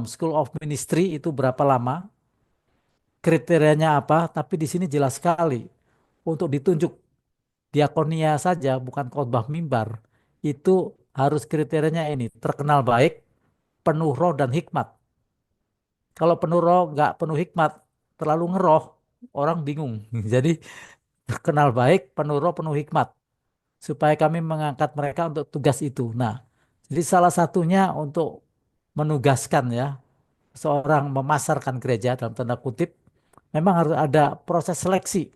School of Ministry itu berapa lama, kriterianya apa, tapi di sini jelas sekali untuk ditunjuk diakonia saja, bukan khotbah mimbar, itu harus kriterianya ini, terkenal baik, penuh roh dan hikmat. Kalau penuh roh, nggak penuh hikmat, terlalu ngeroh, orang bingung. Jadi terkenal baik, penuh roh, penuh hikmat. Supaya kami mengangkat mereka untuk tugas itu. Nah, jadi salah satunya untuk menugaskan ya, seorang memasarkan gereja dalam tanda kutip, memang harus ada proses seleksi.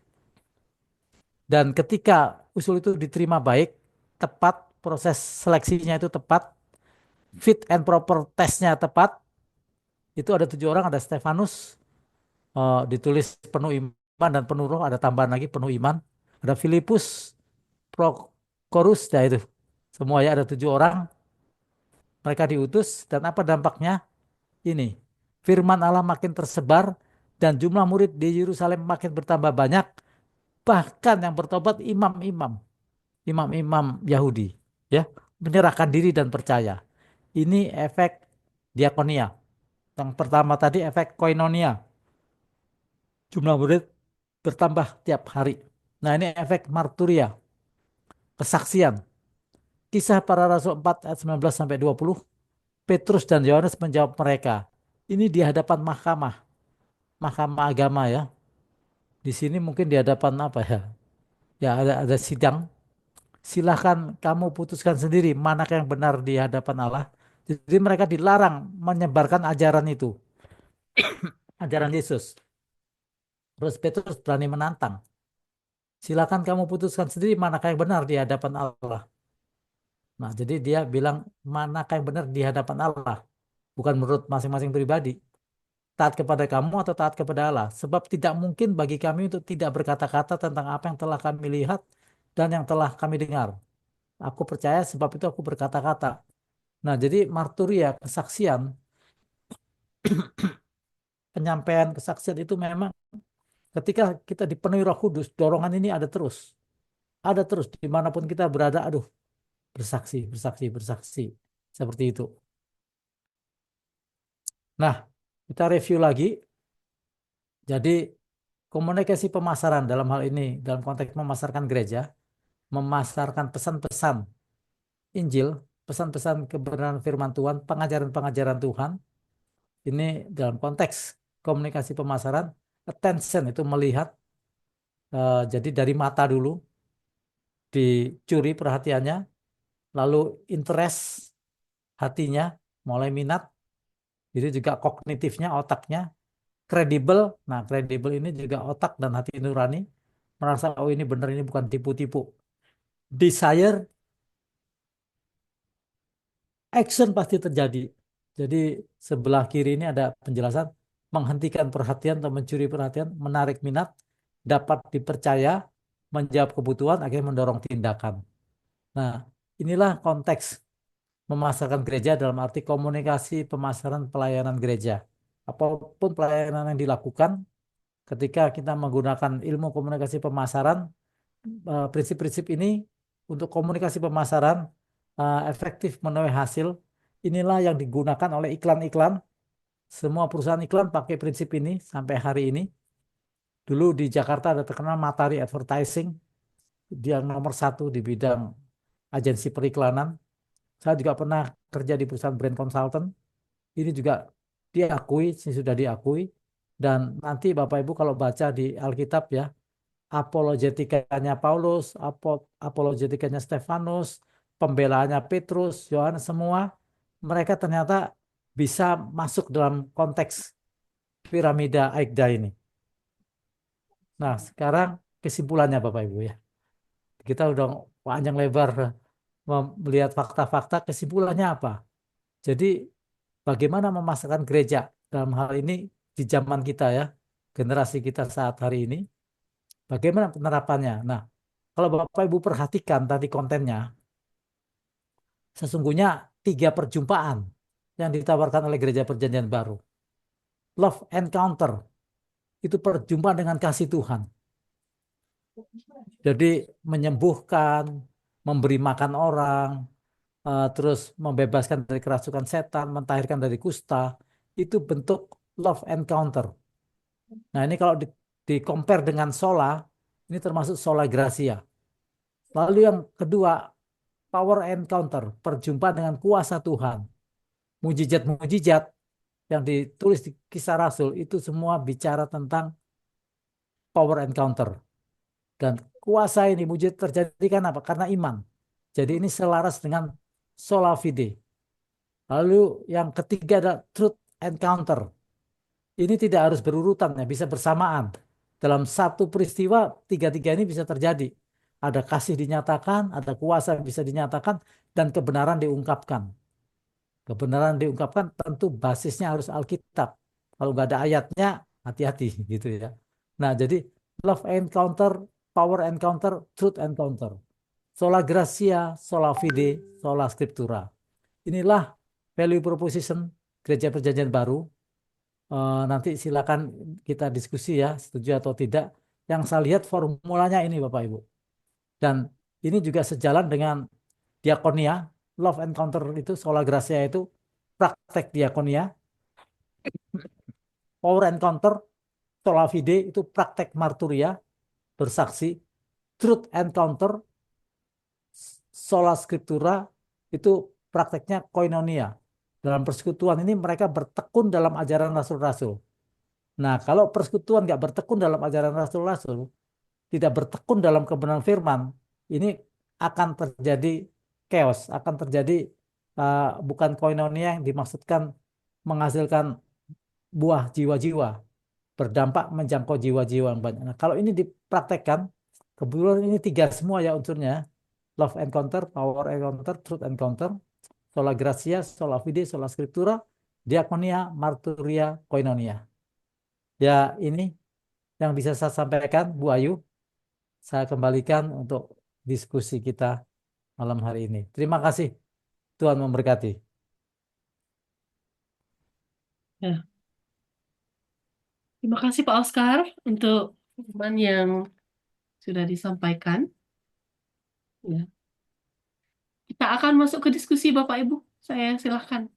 Dan ketika usul itu diterima baik, tepat, proses seleksinya itu tepat, fit and proper testnya tepat. Itu ada 7 orang, ada Stefanus, ditulis penuh iman dan penuh roh, ada tambahan lagi penuh iman. Ada Filipus, Prokorus, nah itu. Semua ya ada 7 orang, mereka diutus dan apa dampaknya? Ini, firman Allah makin tersebar dan jumlah murid di Yerusalem makin bertambah banyak. Bahkan yang bertobat imam-imam Yahudi, ya, menyerahkan diri dan percaya. Ini efek diakonia. Yang pertama tadi efek koinonia. Jumlah murid bertambah tiap hari. Nah, ini efek marturia, kesaksian. Kisah para Rasul 4 ayat 19 sampai 20. Petrus dan Yohanes menjawab mereka. Ini di hadapan mahkamah agama ya. Di sini mungkin di hadapan apa ya? Ya ada sidang. Silahkan kamu putuskan sendiri mana yang benar di hadapan Allah. Jadi mereka dilarang menyebarkan ajaran itu, ajaran Yesus. Terus Petrus berani menantang. Silakan kamu putuskan sendiri mana yang benar di hadapan Allah. Nah, jadi dia bilang mana yang benar di hadapan Allah, bukan menurut masing-masing pribadi. Taat kepada kamu atau taat kepada Allah. Sebab tidak mungkin bagi kami untuk tidak berkata-kata tentang apa yang telah kami lihat dan yang telah kami dengar. Aku percaya sebab itu aku berkata-kata. Nah, jadi marturia, kesaksian, penyampaian kesaksian itu memang ketika kita dipenuhi Roh Kudus, dorongan ini ada terus. Ada terus dimanapun kita berada, aduh, bersaksi, bersaksi, bersaksi. Seperti itu. Nah, kita review lagi. Jadi, komunikasi pemasaran dalam hal ini, dalam konteks memasarkan gereja, memasarkan pesan-pesan Injil, pesan-pesan kebenaran firman Tuhan, pengajaran-pengajaran Tuhan. Ini dalam konteks komunikasi pemasaran, attention itu melihat, jadi dari mata dulu, dicuri perhatiannya, lalu interest hatinya, mulai minat, jadi juga kognitifnya, otaknya, kredibel. Nah, kredibel ini juga otak dan hati nurani, merasa oh ini benar, ini bukan tipu-tipu. Desire, action pasti terjadi. Jadi sebelah kiri ini ada penjelasan menghentikan perhatian atau mencuri perhatian, menarik minat, dapat dipercaya, menjawab kebutuhan, akhirnya mendorong tindakan. Nah, inilah konteks memasarkan gereja dalam arti komunikasi, pemasaran, pelayanan gereja. Apapun pelayanan yang dilakukan, ketika kita menggunakan ilmu komunikasi pemasaran, prinsip-prinsip ini untuk komunikasi pemasaran efektif menuai hasil. Inilah yang digunakan oleh iklan-iklan. Semua perusahaan iklan pakai prinsip ini sampai hari ini. Dulu di Jakarta ada terkenal Matahari Advertising, dia nomor 1 di bidang agensi periklanan. Saya juga pernah kerja di perusahaan brand consultant. Ini juga diakui, sudah diakui. Dan nanti Bapak Ibu kalau baca di Alkitab ya, apologetikanya Paulus, apologetikanya Stefanus, pembelaannya Petrus, Yohanes, semua mereka ternyata bisa masuk dalam konteks piramida Aigda ini. Nah, sekarang kesimpulannya Bapak Ibu ya. Kita udah panjang lebar melihat fakta-fakta, kesimpulannya apa? Jadi bagaimana memasarkan gereja dalam hal ini di zaman kita ya, generasi kita saat hari ini, bagaimana penerapannya? Nah, kalau Bapak Ibu perhatikan tadi kontennya, sesungguhnya 3 perjumpaan yang ditawarkan oleh gereja perjanjian baru. Love encounter, itu perjumpaan dengan kasih Tuhan. Jadi menyembuhkan, memberi makan orang, terus membebaskan dari kerasukan setan, mentahirkan dari kusta, itu bentuk love encounter. Nah ini kalau di compare dengan sola, ini termasuk sola gracia. Lalu yang kedua, power encounter, perjumpaan dengan kuasa Tuhan. Mujizat-mujizat yang ditulis di Kisah Rasul itu semua bicara tentang power encounter. Dan kuasa ini mujizat terjadi karena apa? Karena iman. Jadi ini selaras dengan sola fide. Lalu yang ketiga ada truth encounter. Ini tidak harus berurutan ya, bisa bersamaan. Dalam satu peristiwa, tiga-tiga ini bisa terjadi. ada kasih dinyatakan, ada kuasa bisa dinyatakan, dan kebenaran diungkapkan. Kebenaran diungkapkan tentu basisnya harus Alkitab. Kalau nggak ada ayatnya, hati-hati gitu ya. Nah, jadi love encounter, power encounter, truth encounter. Sola gratia, sola fide, sola scriptura. Inilah value proposition Gereja Perjanjian Baru. Nanti silakan kita diskusi ya, setuju atau tidak. Yang saya lihat formulanya ini Bapak Ibu. Dan ini juga sejalan dengan diakonia, love encounter itu, sola gratia itu praktek diakonia, power encounter, sola fide itu praktek marturia, bersaksi, truth encounter, sola scriptura itu prakteknya koinonia. Dalam persekutuan ini mereka bertekun dalam ajaran rasul-rasul. Nah, kalau persekutuan nggak bertekun dalam ajaran rasul-rasul, tidak bertekun dalam kebenaran firman, ini akan terjadi chaos, akan terjadi bukan koinonia yang dimaksudkan menghasilkan buah jiwa-jiwa, berdampak menjangkau jiwa-jiwa yang banyak. Nah, kalau ini dipraktekkan, kebetulan ini tiga semua ya unsurnya, love encounter, power encounter, truth encounter, sola gratia, sola fide, sola scriptura, diakonia, marturia, koinonia. Ya, ini yang bisa saya sampaikan, Bu Ayu. Saya kembalikan untuk diskusi kita malam hari ini. Terima kasih. Tuhan memberkati. Ya, terima kasih Pak Oscar untuk firman yang sudah disampaikan. Ya. Kita akan masuk ke diskusi Bapak Ibu. Saya silahkan.